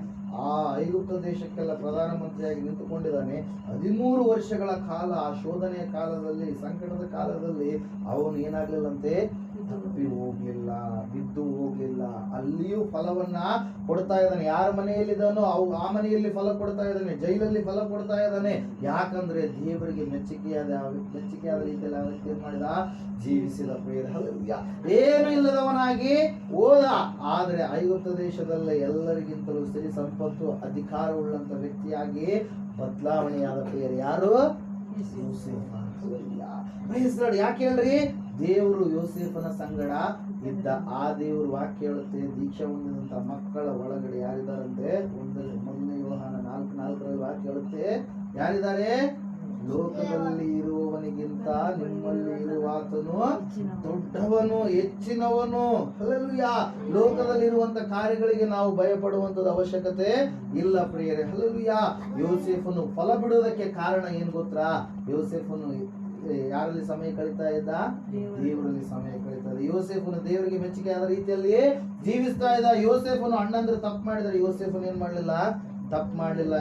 ಆ ಐಗುಪ್ತ ದೇಶಕ್ಕೆಲ್ಲ ಪ್ರಧಾನಮಂತ್ರಿಯಾಗಿ ನಿಂತುಕೊಂಡಿದ್ದಾನೆ. 13 ವರ್ಷಗಳ ಕಾಲ, ಆ ಶೋಧನೆಯ ಕಾಲದಲ್ಲಿ, ಸಂಕಟದ ಕಾಲದಲ್ಲಿ ಅವನು ಏನಾಗ್ಲಿಲ್ಲಂತೆ? ತಪ್ಪಿ ಹೋಗ್ಲಿಲ್ಲ, ಬಿದ್ದು ಹೋಗ್ಲಿಲ್ಲ. ಅಲ್ಲಿಯೂ ಫಲವನ್ನ ಕೊಡ್ತಾ ಇದ್ದಾನೆ. ಯಾರ ಮನೆಯಲ್ಲಿದ್ದಾನೋ ಆ ಮನೆಯಲ್ಲಿ ಫಲ ಕೊಡ್ತಾ ಇದ್ದಾನೆ, ಜೈಲಲ್ಲಿ ಫಲ ಕೊಡ್ತಾ ಇದ್ದಾನೆ. ಯಾಕಂದ್ರೆ ದೇವರಿಗೆ ಮೆಚ್ಚುಗೆಯಾದ ರೀತಿಯಲ್ಲಿ ಅವನಿಗೆ ಏನ್ ಮಾಡಿದ? ಜೀವಿಸಿದ ಪ್ರಿಯರೇ. ಹಲ್ಲೆಲೂಯಾ, ಏನು ಇಲ್ಲದವನಾಗಿ ಹೋದ, ಆದ್ರೆ ಐಗುಪ್ತ ದೇಶದಲ್ಲೇ ಎಲ್ಲರಿಗಿಂತಲೂ ಸಿರಿ ಸಂಪತ್ತು, ಅಧಿಕಾರ ಉಳ್ಳಂತ ವ್ಯಕ್ತಿಯಾಗಿ ಬದಲಾವಣೆಯಾದ ಪ್ರಿಯರೇ. ಯಾರು? ಯೋಸೇಫ. ಯಾಕೆ ಹೇಳ್ರಿ? ದೇವರು ಯೋಸೇಫನ ಸಂಗಡ ಇದ್ದ. ಆ ದೇವರು ವಾಕ್ಯ ಹೇಳುತ್ತೆ, ದೀಕ್ಷೆ ಹೊಂದಿದಂತ ಮಕ್ಕಳ ಒಳಗಡೆ ಯಾರಿದಾರಂತೆ? 1ನೇ ಯೋಹಾನ 4:4 ವಾಕ್ಯ ಹೇಳುತ್ತೆ, ಯಾರಿದ್ದಾರೆ? ಲೋಕದಲ್ಲಿ ಇರುವವನಿಗಿಂತ ನಿಮ್ಮಲ್ಲಿ ಇರುವಾತನು ದೊಡ್ಡವನು, ಹೆಚ್ಚಿನವನು. ಹಲ್ಲೆಲೂಯಾ, ಲೋಕದಲ್ಲಿರುವಂತ ಕಾರ್ಯಗಳಿಗೆ ನಾವು ಭಯಪಡುವಂತದ ಅವಶ್ಯಕತೆ ಇಲ್ಲ ಪ್ರಿಯರೇ. ಹಲ್ಲೆಲೂಯಾ, ಯೋಸೇಫನು ಫಲ ಬಿಡುವುದಕ್ಕೆ ಕಾರಣ ಏನ್ ಗೊತ್ತಾ? ಯೋಸೇಫನು ಯಾರಲ್ಲಿ ಸಮಯ ಕಳೀತಾ ಇದ್ದ? ದೇವರಲ್ಲಿ ಸಮಯ ಕಳೀತಾ ಇದ್ದ. ಯೋಸೇಫನು ದೇವರಿಗೆ ಮೆಚ್ಚುಗೆ ಆದ ರೀತಿಯಲ್ಲಿ ಜೀವಿಸ್ತಾ ಇದ್ದ. ಯೋಸೇಫನು ಅಣ್ಣಂದ್ರು ತಪ್ಪು ಮಾಡಿದ್ರೆ ಯೋಸೇಫನು ಏನ್ ಮಾಡ್ಲಿಲ್ಲ? ತಪ್ಪು ಮಾಡ್ಲಿಲ್ಲ.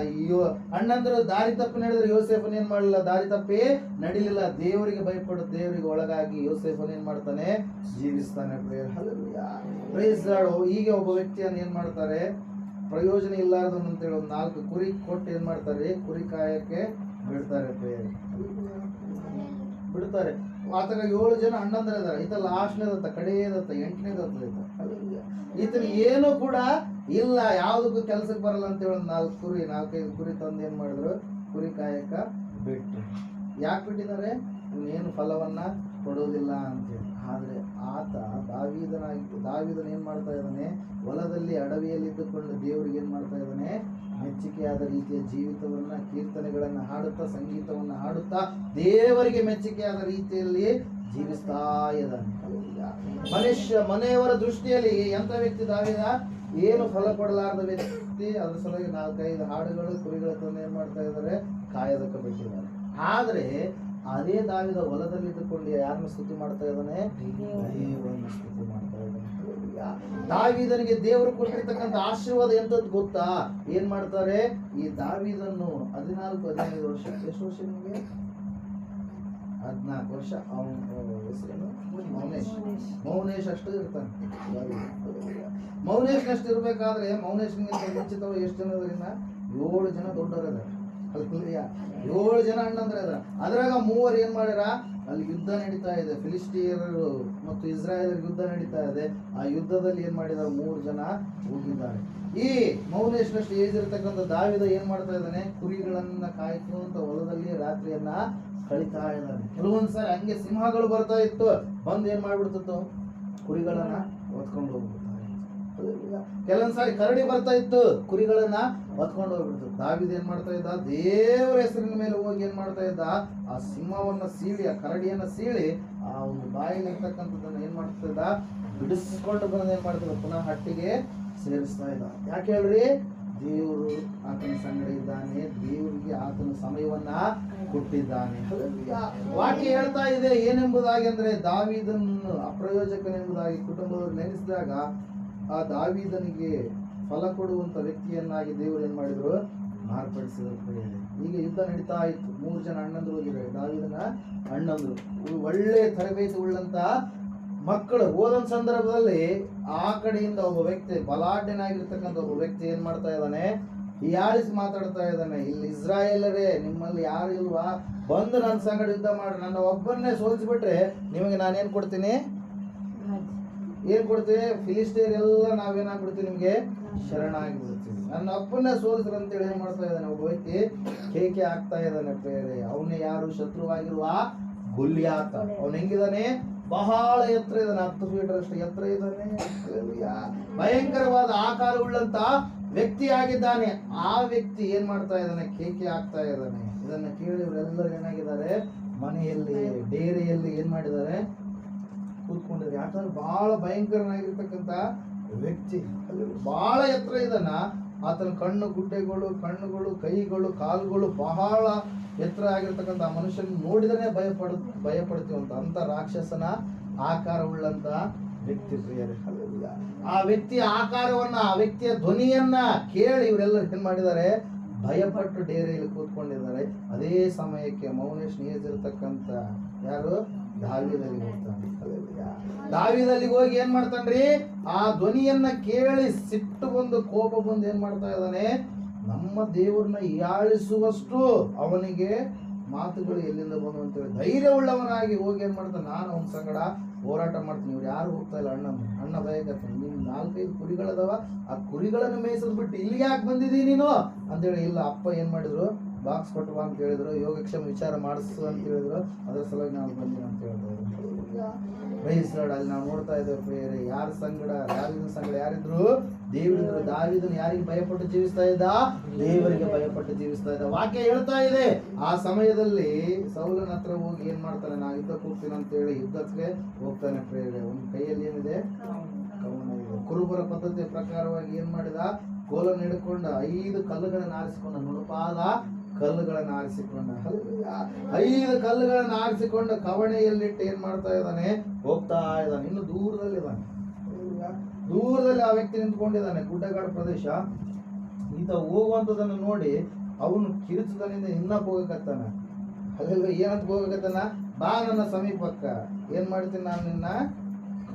ಅಣ್ಣಂದ್ರು ದಾರಿ ತಪ್ಪಿ ನಡೆದ್ರೆ ಯೋಸೇಫನ್ ಏನ್ ಮಾಡ್ಲಿಲ್ಲ? ದಾರಿ ತಪ್ಪಿ ನಡಿಲಿಲ್ಲ. ದೇವರಿಗೆ ಭಯಪಟ್ಟು ದೇವರಿಗೆ ಒಳಗಾಗಿ ಯೋಸೇಫನ್ ಏನ್ ಮಾಡ್ತಾನೆ? ಜೀವಿಸ್ತಾನೆ ಪ್ರೇಯರ್. Hallelujah, praise Lord. ಹೀಗೆ ಒಬ್ಬ ವ್ಯಕ್ತಿಯನ್ನು ಏನ್ ಮಾಡ್ತಾರೆ? ಪ್ರಯೋಜನ ಇಲ್ಲಾರ್ದವನು ಅಂತೇಳಿ 4 ಕುರಿ ಕೊಟ್ಟು ಏನ್ ಮಾಡ್ತಾರೆ? ಕುರಿ ಕಾಯಕ್ಕೆ ಬಿಡ್ತಾರೆ ಪ್ರೇಯರ್. ಬಿಡ್ತಾರೆ. ಆತಗ 7 ಜನ ಅಣ್ಣಂದ್ರ ಇದಾರೆ. ಈತ ಲಾಸ್ಟ್ನೇದತ್ತ, ಕಡೆಯದತ್ತ, 8ನೇದತ್ತ ಈತ. ಈತನ ಏನು ಕೂಡ ಇಲ್ಲ, ಯಾವ್ದಕ್ಕೂ ಕೆಲ್ಸಕ್ಕೆ ಬರಲ್ಲ ಅಂತೇಳಿ 4-5 ಕುರಿ ತಂದು ಏನ್ ಮಾಡಿದ್ರು? ಕುರಿ ಕಾಯಕ ಬಿಟ್ಟು. ಯಾಕೆ ಬಿಟ್ಟಿದ್ದಾರೆ? ಇವನೇನು ಫಲವನ್ನ ಕೊಡೋದಿಲ್ಲ ಅಂತೇಳಿ. ಆದ್ರೆ ಆತ ದಾವೀದನ ಏನ್ ಮಾಡ್ತಾ ಇದ್ದಾನೆ? ಹೊಲದಲ್ಲಿ, ಅಡವಿಯಲ್ಲಿ ಇದ್ದುಕೊಂಡು ದೇವರಿಗೆ ಏನ್ ಮಾಡ್ತಾ ಇದ್ದಾನೆ? ಮೆಚ್ಚುಗೆಯಾದ ರೀತಿಯ ಜೀವಿತವನ್ನ, ಕೀರ್ತನೆಗಳನ್ನ ಹಾಡುತ್ತಾ, ಸಂಗೀತವನ್ನ ಹಾಡುತ್ತಾ ದೇವರಿಗೆ ಮೆಚ್ಚುಗೆಯಾದ ರೀತಿಯಲ್ಲಿ ಜೀವಿಸ್ತಾ ಇದ್ದಾನೆ. ಮನೆಯವರ ದೃಷ್ಟಿಯಲ್ಲಿ ಎಂತ ವ್ಯಕ್ತಿ ದಾವೀದ? ಏನು ಫಲ ಕೊಡಲಾರದ ವ್ಯಕ್ತಿ. ಅದ್ರ ಸಲುವಾಗಿ 4-5 ಹಾಡುಗಳು, ಕುರಿಗಳ ತಂದು ಏನ್ ಮಾಡ್ತಾ ಇದ್ದಾರೆ? ಕಾಯೋದಕ್ಕೆ ಬಿಟ್ಟಿದ್ದಾರೆ. ಆದ್ರೆ ಅದೇ ದಾವೀದ ಹೊಲದಲ್ಲಿ ಇದ್ದುಕೊಂಡು ಯಾರನ್ನ ಸ್ತುತಿ ಮಾಡ್ತಾ ಇದ್ದಾನೆ? ದೇವರನ್ನ ಸ್ತುತಿ ಮಾಡ್ತಾ ಇದ್ದಾನೆ. ದಾವೀದನಿಗೆ ದೇವರು ಕೊಟ್ಟಿರ್ತಕ್ಕಂಥ ಆಶೀರ್ವಾದ ಎಂತದ್ದು ಗೊತ್ತಾ? ಏನ್ ಮಾಡ್ತಾರೆ? ಈ ದಾವೀದನ್ನು 14-15 ವರ್ಷ, ಎಷ್ಟು ವರ್ಷ ನಿಮಗೆ? 14 ವರ್ಷ. ಅವನ ಹೆಸರೇನು? ಮೌನೇಶ್ ಅಷ್ಟು ಇರ್ತಾನೆ. ಮೌನೇಶ್ ಅಷ್ಟು ಇರ್ಬೇಕಾದ್ರೆ ಮೌನೇಶ್ನಿಗಿಂತ ಮುಂಚಿತವಾಗಿ ಎಷ್ಟು ಜನ ಅದರಿಂದ 7 ಜನ ದೊಡ್ಡವರಿದ್ದಾರೆ. 7 ಜನ ಅಣ್ಣಂದ್ರೆ ಅದ್ರ. ಅದ್ರಾಗ 3 ಏನ್ ಮಾಡ್ಯಾರ? ಅಲ್ಲಿ ಯುದ್ಧ ನಡೀತಾ ಇದೆ, ಫಿಲಿಸ್ಟಿಯರು ಮತ್ತು ಇಸ್ರಾಯೇಲರ ಯುದ್ಧ ನಡೀತಾ ಇದೆ. ಆ ಯುದ್ಧದಲ್ಲಿ ಏನ್ ಮಾಡಿದಾರೆ, 3 ಜನ ಹೋಗಿದ್ದಾರೆ. ಈ ಮೌನೇಶ್ವರಷ್ಟು ಏಜ್ ಇರತಕ್ಕಂಥ ದಾವಿದ ಏನ್ ಮಾಡ್ತಾ ಇದ್ದಾನೆ, ಕುರಿಗಳನ್ನ ಕಾಯ್ಕೊಂತ ಹೊಲದಲ್ಲಿ ರಾತ್ರಿಯನ್ನ ಕಳಿತಾ ಇದ್ದಾನೆ. ಕೆಲವೊಂದ್ಸಾರಿ ಹಂಗೆ ಸಿಂಹಗಳು ಬರ್ತಾ ಇತ್ತು, ಬಂದ್ ಏನ್ ಮಾಡ್ಬಿಡ್ತಿತ್ತು, ಕುರಿಗಳನ್ನ ಹೊತ್ಕೊಂಡು ಹೋಗ್ಬಿಡ್ತಾರೆ. ಕೆಲವೊಂದ್ಸಾರಿ ಕರಡಿ ಬರ್ತಾ ಇತ್ತು, ಕುರಿಗಳನ್ನ ಹೊತ್ಕೊಂಡು ಹೋಗ್ಬಿಡ್ತು. ದಾವಿದ ಏನ್ ಮಾಡ್ತಾ ಇದ್ದ, ದೇವರ ಹೆಸರಿನ ಮೇಲೆ ಹೋಗಿ ಏನ್ ಮಾಡ್ತಾ ಇದ್ದ, ಆ ಸಿಂಹವನ್ನ ಸೀಳಿ, ಆ ಕರಡಿಯನ್ನ ಸೀಳಿ, ಆ ಒಂದು ಬಾಯಲ್ಲಿ ಇರ್ತಕ್ಕಂಥದ್ದನ್ನ ಏನ್ ಮಾಡ್ತಾ ಇದ್ದ, ಬಿಡಿಸ್ಕೊಂಡು ಬಂದು ಏನ್ ಮಾಡ್ತಿದ್ದ, ಪುನಃ ಹಟ್ಟಿಗೆ ಸೇರಿಸ್ತಾ ಇದ್ದ. ಯಾಕೆ ಹೇಳ್ರಿ, ದೇವರು ಆತನ ಸಂಗಡ ಇದ್ದಾನೆ, ದೇವರಿಗೆ ಆತನ ಸಮಯವನ್ನ ಕೊಟ್ಟಿದ್ದಾನೆ. ವಾಕ್ಯ ಹೇಳ್ತಾ ಇದೆ ಏನೆಂಬುದಾಗಿ ಅಂದ್ರೆ, ದಾವೀದನನ್ನು ಅಪ್ರಯೋಜಕನೆಂಬುದಾಗಿ ಕುಟುಂಬದವರು ನೆನೆಸಿದಾಗ ಆ ದಾವೀದನಿಗೆ ಫಲ ಕೊಡುವಂತ ವ್ಯಕ್ತಿಯನ್ನಾಗಿ ದೇವರು ಏನ್ ಮಾಡಿದ್ರು, ಮಾರ್ಪಡಿಸಿದ್ರು. ಈಗ ಯುದ್ಧ ನಡೀತಾ ಇತ್ತು, 3 ಜನ ಅಣ್ಣಂದ್ರು ಹೋಗಿದ್ದಾರೆ, ದಾವೀದನ ಅಣ್ಣಂದ್ರು, ಒಳ್ಳೆ ತರಬೇತಿ ಉಳ್ಳಂತ ಮಕ್ಕಳು. ಹೋದಂತ ಸಂದರ್ಭದಲ್ಲಿ ಆ ಕಡೆಯಿಂದ ಒಬ್ಬ ವ್ಯಕ್ತಿ, ಬಲಾಢ್ಯನಾಗಿರ್ತಕ್ಕಂಥ ಒಬ್ಬ ವ್ಯಕ್ತಿ ಏನ್ ಮಾಡ್ತಾ ಇದ್ದಾನೆ, ಹೀಯಾಳಿಸಿ ಮಾತಾಡ್ತಾ ಇದ್ದಾನೆ, ಇಲ್ಲಿ ಇಸ್ರಾಯೇಲರೇ ನಿಮ್ಮಲ್ಲಿ ಯಾರು ಇಲ್ವಾ, ಬಂದು ನನ್ನ ಸಂಗಡ ಯುದ್ಧ ಮಾಡಿ ನನ್ನ ಒಬ್ಬನ್ನೇ ಸೋಲಿಸ್ಬಿಟ್ರೆ ನಿಮಗೆ ನಾನೇನ್ ಕೊಡ್ತೀನಿ, ಏನ್ ಕೊಡ್ತೀನಿ, ಫಿಲಿಸ್ಟಿಯರ್ ಎಲ್ಲ ನಾವೇನಾಗ್ಬಿಡ್ತೀವಿ, ನಿಮ್ಗೆ ಶರಣಾಗಿಬಿಡ್ತೀವಿ, ನನ್ನ ಒಬ್ಬನ್ನೇ ಸೋಲಿಸ್ರು ಅಂತೇಳಿ ಏನ್ ಮಾಡ್ತಾ ಇದ್ದಾನೆ, ಒಬ್ಬ ವ್ಯಕ್ತಿ ಕೇಕೆ ಆಗ್ತಾ ಇದ್ದಾನೆ. ಬೇರೆ ಅವನೇ ಯಾರು, ಶತ್ರುವಾಗಿರುವ ಗೊಲ್ಯಾತ. ಅವನು ಹೆಂಗಿದಾನೆ, ಬಹಳ ಎತ್ತರ ಇದ್ದಾನೆ, 10 ಫೀಟರ್ ಅಷ್ಟು ಎತ್ತರ ಇದ್ದಾನೆ, ಭಯಂಕರವಾದ ಆಕಾರವುಳ್ಳಂತ ವ್ಯಕ್ತಿ ಆಗಿದ್ದಾನೆ. ಆ ವ್ಯಕ್ತಿ ಏನ್ ಮಾಡ್ತಾ ಇದ್ದಾನೆ, ಕೇಕೆ ಆಗ್ತಾ ಇದ್ದಾನೆ. ಇದನ್ನ ಕೇಳಿ ಇವರೆಲ್ಲರೂ ಏನಾಗಿದ್ದಾರೆ, ಮನೆಯಲ್ಲಿ ಡೇರೆಯಲ್ಲಿ ಏನ್ ಮಾಡಿದ್ದಾರೆ, ಕೂತ್ಕೊಂಡಿದ್ದಾರೆ. ಯಾಕಂದ್ರೆ ಬಹಳ ಭಯಂಕರನಾಗಿರ್ತಕ್ಕಂಥ ವ್ಯಕ್ತಿ, ಬಹಳ ಎತ್ತರ ಇದನ್ನ, ಆತನ ಕಣ್ಣುಗಳು, ಕೈಗಳು, ಕಾಲುಗಳು ಬಹಳ ಎತ್ತರ ಆಗಿರ್ತಕ್ಕಂಥ ಆ ಮನುಷ್ಯನ ನೋಡಿದ್ರೆ ಭಯಪಡ್ತೀವಂತ ಅಂತ ರಾಕ್ಷಸನ ಆಕಾರವುಳ್ಳಂತ ವ್ಯಕ್ತಿ ಪ್ರಿಯರೇ. ಆ ವ್ಯಕ್ತಿಯ ಆಕಾರವನ್ನ, ಆ ವ್ಯಕ್ತಿಯ ಧ್ವನಿಯನ್ನ ಕೇಳಿ ಇವರೆಲ್ಲರೂ ಏನ್ ಮಾಡಿದ್ದಾರೆ, ಭಯಪಟ್ಟು ಡೇರೆಯಲ್ಲಿ ಕೂತ್ಕೊಂಡಿದ್ದಾರೆ. ಅದೇ ಸಮಯಕ್ಕೆ ಮೌನೇಶ್ ನೇಜಿರ್ತಕ್ಕಂಥ ಯಾರು, ದಾವೀದಲ್ಲಿಗೆ ಹೋಗ್ತಾನೆ. ದಾವೀದಲ್ಲಿಗೆ ಹೋಗಿ ಏನ್ ಮಾಡ್ತಾನ್ರಿ, ಆ ಧ್ವನಿಯನ್ನ ಕೇಳಿ ಸಿಟ್ಟು ಬಂದು, ಕೋಪ ಬಂದು ಏನ್ ಮಾಡ್ತಾ ಇದ್ದಾನೆ, ನಮ್ಮ ದೇವ್ರನ್ನ ಹೀಯಾಳಿಸುವಷ್ಟು ಅವನಿಗೆ ಮಾತುಗಳು ಎಲ್ಲಿಂದ ಬಂದು ಅಂತೇಳಿ ಧೈರ್ಯ ಉಳ್ಳವನಾಗಿ ಹೋಗಿ ಏನ್ ಮಾಡ್ತಾನೆ, ನಾನು ಅವನ ಸಂಗಡ ಹೋರಾಟ ಮಾಡ್ತೀನಿ, ಇವ್ರು ಯಾರು ಹೋಗ್ತಾ ಇಲ್ಲ, ಅಣ್ಣ ಭಯಕತ್ತಾನೆ, ನಿಮ್ 4-5 ಕುರಿಗಳದಾವ, ಆ ಕುರಿಗಳನ್ನು ಮೇಯಿಸದ್ ಬಿಟ್ಟು ಇಲ್ಲಿಗೆ ಯಾಕೆ ಬಂದಿದ್ದೀನಿ ನೀನು ಅಂತೇಳಿ. ಇಲ್ಲ, ಅಪ್ಪ ಏನ್ ಮಾಡಿದ್ರು, ಬಾಕ್ಸ್ ಕೊಟ್ಟುವ ಅಂತ ಹೇಳಿದ್ರು, ಯೋಗಕ್ಷೇಮ ವಿಚಾರ ಮಾಡಿಸು ಅಂತ ಹೇಳಿದ್ರು, ಅದರ ಸಲುವಾಗಿ ನಾವು ಬಂದಿನ ಅಂತ ಹೇಳ್ತಾ ಇದ್ರು. ಅಲ್ಲಿ ನಾವು ನೋಡ್ತಾ ಇದ್ದೇವೆ ಪ್ರಿಯರೇ, ಯಾರ ಸಂಗಡ, ದಾವೀದನ ಸಂಗಡ ಯಾರಿದ್ರು, ದೇವರಿದ್ರು. ದಾವೀದನ ಯಾರಿಗೆ ಭಯಪಟ್ಟು ಜೀವಿಸ್ತಾ ಇದ್ದ, ದೇವರಿಗೆ ಭಯಪಟ್ಟು ಜೀವಿಸ್ತಾ ಇದ್ದ. ವಾಕ್ಯ ಹೇಳ್ತಾ ಇದೆ, ಆ ಸಮಯದಲ್ಲಿ ಸೌಲನ ಹತ್ರ ಹೋಗಿ ಏನ್ ಮಾಡ್ತಾನೆ, ನಾ ಯುದ್ಧಕ್ಕೆ ಹೋಗ್ತೀನಿ ಅಂತ ಹೇಳಿ ಯುದ್ಧಕ್ಕೆ ಹೋಗ್ತಾನೆ ಪ್ರಿಯರೇ. ಒಂದು ಕೈಯಲ್ಲಿ ಏನಿದೆ, ಕವನ ಇದೆ. ಕುರುಬರ ಪದ್ಧತಿಯ ಪ್ರಕಾರವಾಗಿ ಏನ್ ಮಾಡಿದ, ಕೋಲನ್ನು ಹಿಡ್ಕೊಂಡು 5 ಕಲ್ಲುಗಳನ್ನು ಆರಿಸಿಕೊಂಡ, ನುಣುಪಾದ ಕಲ್ಲುಗಳನ್ನು ಆರಿಸಿಕೊಂಡ, 5 ಕಲ್ಲುಗಳನ್ನು ಆರಿಸಿಕೊಂಡು ಕವಣೆಯಲ್ಲಿಟ್ಟು ಏನ್ ಮಾಡ್ತಾ ಇದ್ದಾನೆ, ಹೋಗ್ತಾ ಇದ್ದಾನೆ. ಇನ್ನು ದೂರದಲ್ಲಿ ಆ ವ್ಯಕ್ತಿ ನಿಂತ್ಕೊಂಡಿದ್ದಾನೆ, ಗುಡ್ಡಗಾಡು ಪ್ರದೇಶ. ಈತ ಹೋಗುವಂಥದ್ದನ್ನು ನೋಡಿ ಅವನು ಕಿರುಚುದನಿಂದ ಇನ್ನಕ್ಕೆ ಹೋಗಕತ್ತಾನ. ಏನಂತ ಹೋಗಕತ್ತಾನ, ಬಾ ನನ್ನ ಸಮೀಪಕ್ಕ, ಏನ್ ಮಾಡ್ತೀನಿ, ನಾನು ನಿನ್ನ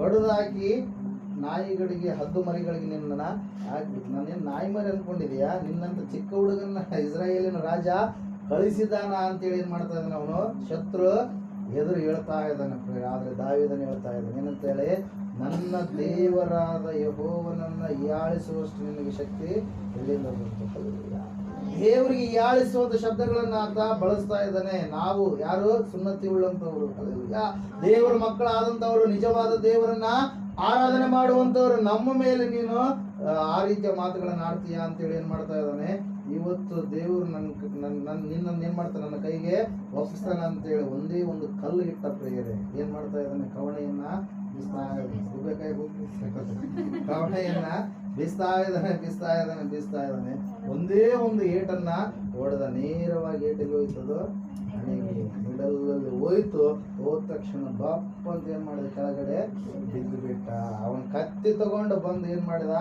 ಕಡಿದಾಕಿ ನಾಯಿಗಳಿಗೆ, ಹದ್ದು ಮರಿಗಳಿಗೆ ನಿನ್ನ ಹಾಕ್ಬಿಟ್ಟು, ನಾನೇನು ನಾಯಿ ಮರಿ ಅನ್ಕೊಂಡಿದ್ಯಾ, ನಿನ್ನಂತ ಚಿಕ್ಕ ಹುಡುಗನ ಇಸ್ರಾಯೇಲಿನ ರಾಜ ಕಳಿಸಿದಾನ ಅಂತೇಳಿ ಏನ್ ಮಾಡ್ತಾ ಇದ್ದಾನೆ, ಅವನು ಶತ್ರು ಎದುರು ಹೇಳ್ತಾ ಇದ್ದಾನೆ. ಆದ್ರೆ ದಾವೀದನ ಹೇಳ್ತಾ ಇದ್ದಾನೆ ಏನಂತೇಳಿ, ನನ್ನ ದೇವರಾದ ಯೆಹೋವನನ್ನ ಹೀಯಾಳಿಸುವಷ್ಟು ನಿನಗೆ ಶಕ್ತಿ ಎಲ್ಲಿಂದ ಬಂತು. ದೇವರಿಗೆ ಹೀಯಾಳಿಸುವಂತ ಶಬ್ದಗಳನ್ನ ಆತ ಬಳಸ್ತಾ ಇದ್ದಾನೆ. ನಾವು ಯಾರು, ಸುನ್ನತಿ ಉಳ್ಳಂತವ್ರು, ದೇವರ ಮಕ್ಕಳಾದಂತವ್ರು, ನಿಜವಾದ ದೇವರನ್ನ ಆರಾಧನೆ ಮಾಡುವಂತವ್ರು, ನಮ್ಮ ಮೇಲೆ ನೀನು ಆ ರೀತಿಯ ಮಾತುಗಳನ್ನ ಆಡ್ತೀಯ ಅಂತೇಳಿ ಏನ್ ಮಾಡ್ತಾ ಇದ್ದಾನೆ. ಇವತ್ತು ದೇವರು ನಿನ್ನನ್ನು ಏನ್ ಮಾಡ್ತಾನೆ, ನನ್ನ ಕೈಗೆ ಒಪ್ಪಿಸ್ತಾನ ಅಂತೇಳಿ ಒಂದೇ ಒಂದು ಕಲ್ಲು ಇಟ್ಟ ಪ್ರಿಯರೇ ಏನ್ ಮಾಡ್ತಾ ಇದ್ದಾನೆ, ಕವಣೆಯನ್ನ ಕವಣೆಯನ್ನ ಬೀಸ್ತಾ ಇದ್ದಾನೆ. ಒಂದೇ ಒಂದು ಏಟನ್ನ ಹೊಡೆದ, ನೇರವಾಗಿ ಏಟಿಗೆ ಹೋಯ್ತದು, ಮಿಡಲಲ್ಲಿ ಹೋಯ್ತು. ಹೋದ ತಕ್ಷಣ ಬಪ್ಪ ಅಂತ ಏನ್ ಮಾಡಿದ, ಕೆಳಗಡೆ ಬಿದ್ದು ಬಿಟ್ಟ. ಅವನ್ ಕತ್ತಿ ತಗೊಂಡು ಬಂದು ಏನ್ ಮಾಡಿದ,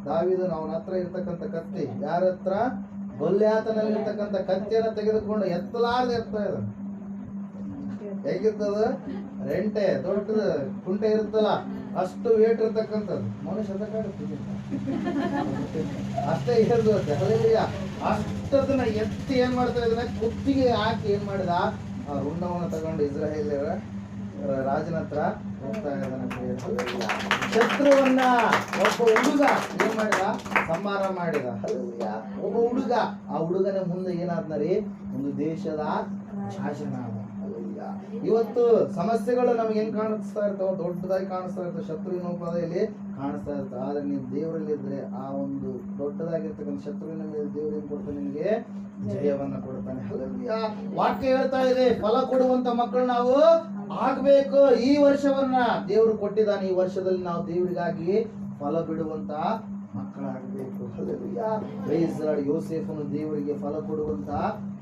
ದಾವೀದನು ಅವನ ಹತ್ರ ಇರ್ತಕ್ಕಂಥ ಕತ್ತಿ, ಯಾರ ಹತ್ರ, ಗೊಲ್ಯಾತನಲ್ಲಿ ಇರ್ತಕ್ಕಂಥ ಕತ್ತಿಯನ್ನ ತೆಗೆದುಕೊಂಡು ಎತ್ತಲಾರ್ದು ಎತ್ತಾ ಇದ್ದಾನೆ. ಹೇಗಿರ್ತದ, ರೆಂಟೆ ದೊಡ್ಡ ಕುಂಟೆ ಇರುತ್ತಲ್ಲ, ಅಷ್ಟು ವೇಟ್ ಇರ್ತಕ್ಕಂಥದ್ದು, ಮನುಷ್ಯ ಅಷ್ಟೇ ಇರುತ್ತೆ. ಅಷ್ಟದನ್ನ ಎತ್ತಿ ಏನ್ ಮಾಡ್ತಾ ಇದ್ದಾನೆ, ಕುತ್ತಿಗೆ ಹಾಕಿ ಏನ್ ಮಾಡಿದ, ಆ ರುಂಡವನ್ನು ತಗೊಂಡು ಇಸ್ರಾಯೇಲ್ಯರ ರಾಜನ ಹತ್ರ ಹೋಗ್ತಾ ಇದ್ದಾನೆ. ಶತ್ರುವನ್ನ ಒಬ್ಬ ಹುಡುಗ ಏನ್ ಮಾಡಿದ? ಸಂಹಾರ ಮಾಡಿದ. ಒಬ್ಬ ಹುಡುಗ, ಆ ಹುಡುಗನ ಮುಂದೆ ಏನಾದ್ನರಿ? ಒಂದು ದೇಶದ ಶಾಸನ. ಇವತ್ತು ಸಮಸ್ಯೆಗಳು ನಮ್ಗೆ ಹೆಂಗ್ ಕಾಣಿಸ್ತಾ ಇರ್ತಾವ? ದೊಡ್ಡದಾಗಿ ಕಾಣಿಸ್ತಾ ಇರ್ತಾವ, ಶತ್ರುವಿನ ಉಪಾದಿಯಲ್ಲಿ ಕಾಣಿಸ್ತಾ ಇರ್ತಾವ. ಆದ್ರೆ ನೀವು ದೇವರಲ್ಲಿ ಇದ್ರೆ ಆ ಒಂದು ದೊಡ್ಡದಾಗಿರ್ತಕ್ಕಂಥ ಶತ್ರುವಿನ ಮೇಲೆ ದೇವರು ಏನ್ ಕೊಡ್ತಾನೆ? ನಿಮಗೆ ಜಯವನ್ನ ಕೊಡ್ತಾನೆ. ವಾಕ್ಯ ಹೇಳ್ತಾ ಇದೆ, ಫಲ ಕೊಡುವಂತ ಮಕ್ಕಳು ನಾವು ಆಗ್ಬೇಕು. ಈ ವರ್ಷವನ್ನ ದೇವರು ಕೊಟ್ಟಿದ್ದಾನೆ. ಈ ವರ್ಷದಲ್ಲಿ ನಾವು ದೇವರಿಗಾಗಿ ಫಲ ಬಿಡುವಂತ ಮಕ್ಕಳಾಗಬೇಕು. ಯೋಸೇಫನು ದೇವರಿಗೆ ಫಲ ಕೊಡುವಂತ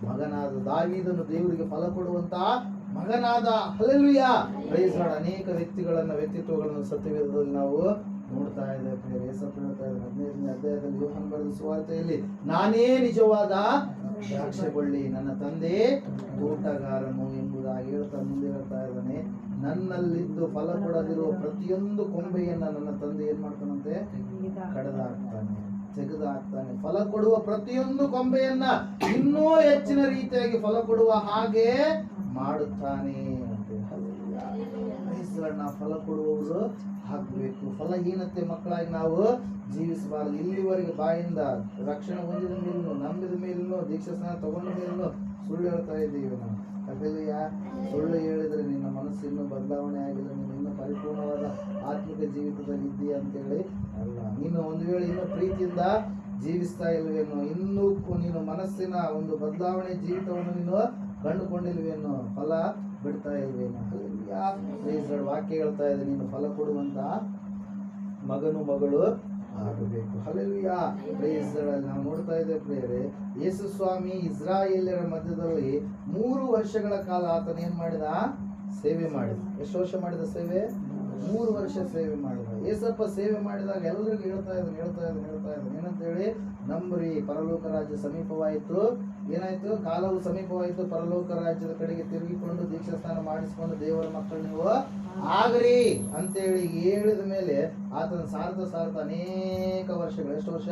ಮಗನಾದ, ದಾವೀದನು ದೇವರಿಗೆ ಫಲ ಕೊಡುವಂತ ಮಗನಾದ. Hallelujah, praise Lord. ಅನೇಕ ವ್ಯಕ್ತಿತ್ವಗಳನ್ನು ಸತ್ಯವೇದದಲ್ಲಿ ನಾವು ನೋಡ್ತಾ ಇದ್ದೇವೆ. ಯೇಸಪ್ಪ ಹೇಳ್ತಾ ಇದ್ದಾರೆ 15ನೇ ಅಧ್ಯಾಯದಲ್ಲಿ ಯೋಹಾನ ಬರೆದ ಸುವಾರ್ತೆಯಲ್ಲಿ, ನಾನೇ ನಿಜವಾದ ದ್ರಾಕ್ಷೆ ಬಳ್ಳಿ, ನನ್ನ ತಂದೆ ತೋಟಗಾರನು ಎಂಬುದಾಗಿ ಮುಂದೆ ಹೇಳ್ತಾ ಇದ್ದಾನೆ. ನನ್ನಲ್ಲಿದ್ದು ಫಲ ಕೊಡದಿರುವ ಪ್ರತಿಯೊಂದು ಕೊಂಬೆಯನ್ನ ನನ್ನ ತಂದೆ ಏನ್ ಮಾಡ್ತಾನಂತೆ? ಕಡಿದಾಕ್ತಾನೆ, ತೆಗೆದಾಕ್ತಾನೆ. ಫಲ ಕೊಡುವ ಪ್ರತಿಯೊಂದು ಕೊಂಬೆಯನ್ನ ಇನ್ನೂ ಹೆಚ್ಚಿನ ರೀತಿಯಾಗಿ ಫಲ ಕೊಡುವ ಹಾಗೆ ಮಾಡುತ್ತಾನೆ ಅಂತ. ನಾವು ಫಲ ಕೊಡುವವರು ಹಾಕ್ಬೇಕು. ಫಲಹೀನತೆ ಮಕ್ಕಳಾಗಿ ನಾವು ಜೀವಿಸಬಾರದು. ಇಲ್ಲಿವರೆಗೆ ಬಾಯಿಂದ ರಕ್ಷಣೆ ಹೊಂದಿದ ಮೇಲೂ, ನಂಬಿದ ಮೇಲೂ, ದೀಕ್ಷಾ ಸ್ನಾನ ತಗೊಂಡ ಮೇಲೂ ಸುಳ್ಳು ಹೇಳ್ತಾ ಇದ್ದೀವಿ ನಾವು. ಸುಳ್ಳು ಹೇಳಿದ್ರೆ ನಿನ್ನ ಮನಸ್ಸು ಇನ್ನೂ ಬದಲಾವಣೆ ಆಗಿಲ್ಲ, ನೀನು ಇನ್ನೂ ಪರಿಪೂರ್ಣವಾದ ಆತ್ಮಿಕ ಜೀವಿತದಲ್ಲಿ ಇದ್ದೀಯ ಅಂತೇಳಿ ಅಲ್ಲ. ನೀನು ಒಂದು ವೇಳೆ ಇನ್ನೂ ಪ್ರೀತಿಯಿಂದ ಜೀವಿಸ್ತಾ ಇಲ್ವೇನೋ, ಇನ್ನೂ ನೀನು ಮನಸ್ಸಿನ ಒಂದು ಬದಲಾವಣೆ ಜೀವಿತವನ್ನು ನೀನು ಕಂಡುಕೊಂಡಿಲ್ವೇನೋ, ಫಲ ಬಿಡ್ತಾ ಇಲ್ವೇನೋ. ವಾಕ್ಯ ಹೇಳ್ತಾ ಇದೆ, ನೀನು ಫಲ ಕೊಡುವಂತ ಮಗನು ಮಗಳು ಆಗಬೇಕು. Hallelujah, praise Lord. ನಾವು ನೋಡ್ತಾ ಇದ್ದೇವೆ ಪ್ರಿಯರೇ, ಯೇಸು ಸ್ವಾಮಿ ಇಸ್ರಾಯೇಲ್ಯರ ಮಧ್ಯದಲ್ಲಿ 3 ವರ್ಷಗಳ ಕಾಲ ಆತನ ಏನ್ ಮಾಡಿದ? ಸೇವೆ ಮಾಡಿದ. ಎಷ್ಟು ವರ್ಷ ಮಾಡಿದ ಸೇವೆ? 3 ವರ್ಷ ಸೇವೆ ಮಾಡಿದ. ಯೇಸಪ್ಪ ಸೇವೆ ಮಾಡಿದಾಗ ಎಲ್ಲರಿಗೂ ಹೇಳ್ತಾ ಇದ್ದಾನೆ ಏನಂತ ಹೇಳಿ? ನಂಬ್ರಿ, ಪರಲೋಕ ರಾಜ್ಯ ಸಮೀಪವಾಯಿತು. ಏನಾಯ್ತು? ಕಾಲವು ಸಮೀಪವಾಯಿತು. ಪರಲೋಕ ರಾಜ್ಯದ ಕಡೆಗೆ ತಿರುಗಿಕೊಂಡು ದೀಕ್ಷಾ ಸ್ನಾನ ಮಾಡಿಸಿಕೊಂಡು ದೇವರ ಮಕ್ಕಳು ನೀವು ಆಗ್ರಿ ಅಂತೇಳಿ ಹೇಳಿದ ಮೇಲೆ ಆತನ ಸಾರ್ಥ ಅನೇಕ ವರ್ಷಗಳು, ಎಷ್ಟು ವರ್ಷ?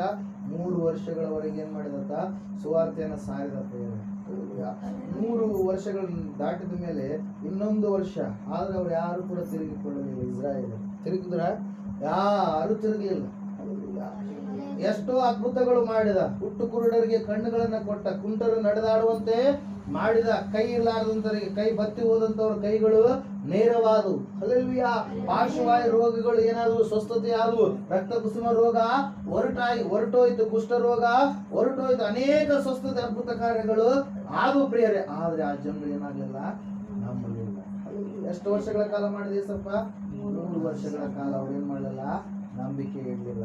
3 ವರ್ಷಗಳವರೆಗೆ ಏನ್ ಮಾಡಿದಂತ ಸುವಾರ್ತೆಯನ್ನ ಸಾರಿದ. 3 ವರ್ಷಗಳನ್ನು ದಾಟಿದ ಮೇಲೆ ಇನ್ನೊಂದು ವರ್ಷ ಆದ್ರೆ ಅವ್ರು ಯಾರು ಕೂಡ ತಿರುಗಿಕೊಳ್ಳಲಿಲ್ಲ. ಇಸ್ರಾಯೇಲ್ ತಿರುಗಿದ್ರ? ಯಾರು ತಿರುಗಲಿಲ್ಲ. ಎಷ್ಟೋ ಅದ್ಭುತಗಳು ಮಾಡಿದ. ಹುಟ್ಟು ಕುರುಡರಿಗೆ ಕಣ್ಣುಗಳನ್ನ ಕೊಟ್ಟ, ಕುಂಟರು ನಡೆದಾಡುವಂತೆ ಮಾಡಿದ, ಕೈ ಇಲ್ಲಾರದಂತವರಿಗೆ ಕೈ, ಬತ್ತಿ ಹೋದಂತವ್ರ ಕೈಗಳು ನೇರವಾದವು. ಹಲ್ಲೆಲೂಯಾ. ಪಾರ್ಶ್ವವಾಯು ರೋಗಗಳು ಏನಾದವು? ಸ್ವಸ್ಥತೆ ಆದವು. ರಕ್ತ ಕುಸುಮ ರೋಗ ಹೊರಟೋಯ್ತು. ಕುಷ್ಠ ರೋಗ ಹೊರಟೋಯ್ತು. ಅನೇಕ ಸ್ವಸ್ಥತೆ ಅದ್ಭುತ ಕಾರ್ಯಗಳು ಆದವು ಪ್ರಿಯರೇ. ಆದ್ರೆ ಆ ಜನರು ಏನಾಗಲಿಲ್ಲ? ನಂಬಲಿಲ್ಲ. ಎಷ್ಟು ವರ್ಷಗಳ ಕಾಲ ಮಾಡಿದೆ ಸ್ವಲ್ಪ? 3 ವರ್ಷಗಳ ಕಾಲ ಅವ್ರು ಏನ್ ಮಾಡಲಿಲ್ಲ? ನಂಬಿಕೆ ಇಡ್ಲಿಲ್ಲ.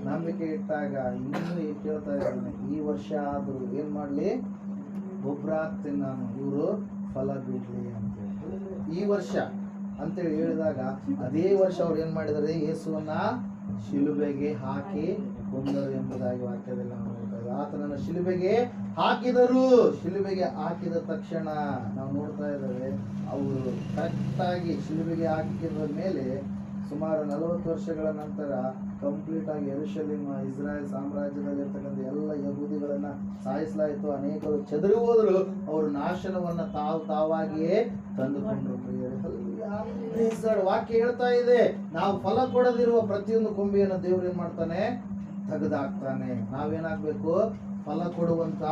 ನಂಬಿಕೆ ಇಟ್ಟಾಗ ಇನ್ನೂ ಕೇಳ್ತಾ ಇದ್ದಾನೆ, ಈ ವರ್ಷ ಆದ್ರೂ ಏನ್ ಮಾಡ್ಲಿ? ಗೊಬ್ಬರ ಹಾಕ್ತೀನಿ ನಾನು, ಇವರು ಫಲ ಬಿಡ್ಲಿ ಅಂತೇಳಿ. ಈ ವರ್ಷ ಅಂತೇಳಿ ಹೇಳಿದಾಗ ಅದೇ ವರ್ಷ ಅವ್ರು ಏನ್ ಮಾಡಿದರೆ? ಯೇಸುವನ್ನ ಶಿಲುಬೆಗೆ ಹಾಕಿ ಕೊಂದರು ಎಂಬುದಾಗಿ ವಾಕ್ಯದಲ್ಲಿ ನಾವು ನೋಡ್ತಾ ಇದ್ದೇವೆ. ಆತನನ್ನು ಶಿಲುಬೆಗೆ ಹಾಕಿದರು. ಶಿಲುಬೆಗೆ ಹಾಕಿದ ತಕ್ಷಣ ನಾವು ನೋಡ್ತಾ ಇದ್ದೇವೆ, ಅವರು ಕರೆಕ್ಟಾಗಿ ಶಿಲುಬೆಗೆ ಹಾಕಿದ ಮೇಲೆ ಸುಮಾರು 40 ವರ್ಷಗಳ ನಂತರ ಕಂಪ್ಲೀಟ್ ಆಗಿ ಯೆರೂಸಲೇಮ್, ಇಸ್ರಾಯೇಲ್ ಸಾಮ್ರಾಜ್ಯದಲ್ಲಿ ಇರ್ತಕ್ಕಂಥ ಎಲ್ಲ ಯಹೂದಿಗಳನ್ನ ಸಾಯಿಸಲಾಯಿತು. ಅನೇಕರು ಚದುರಿ ಹೋದ್ರು. ಅವರು ನಾಶನವನ್ನ ತಾವಾಗಿಯೇ ತಂದುಕೊಂಡ್ರು. ವಾಕ್ಯ ಹೇಳ್ತಾ ಇದೆ, ನಾವು ಫಲ ಕೊಡದಿರುವ ಪ್ರತಿಯೊಂದು ಕೊಂಬೆಯನ್ನು ದೇವ್ರು ಏನ್ ಮಾಡ್ತಾನೆ? ತೆಗೆದಾಕ್ತಾನೆ. ನಾವೇನಾಗ್ಬೇಕು? ಫಲ ಕೊಡುವಂತ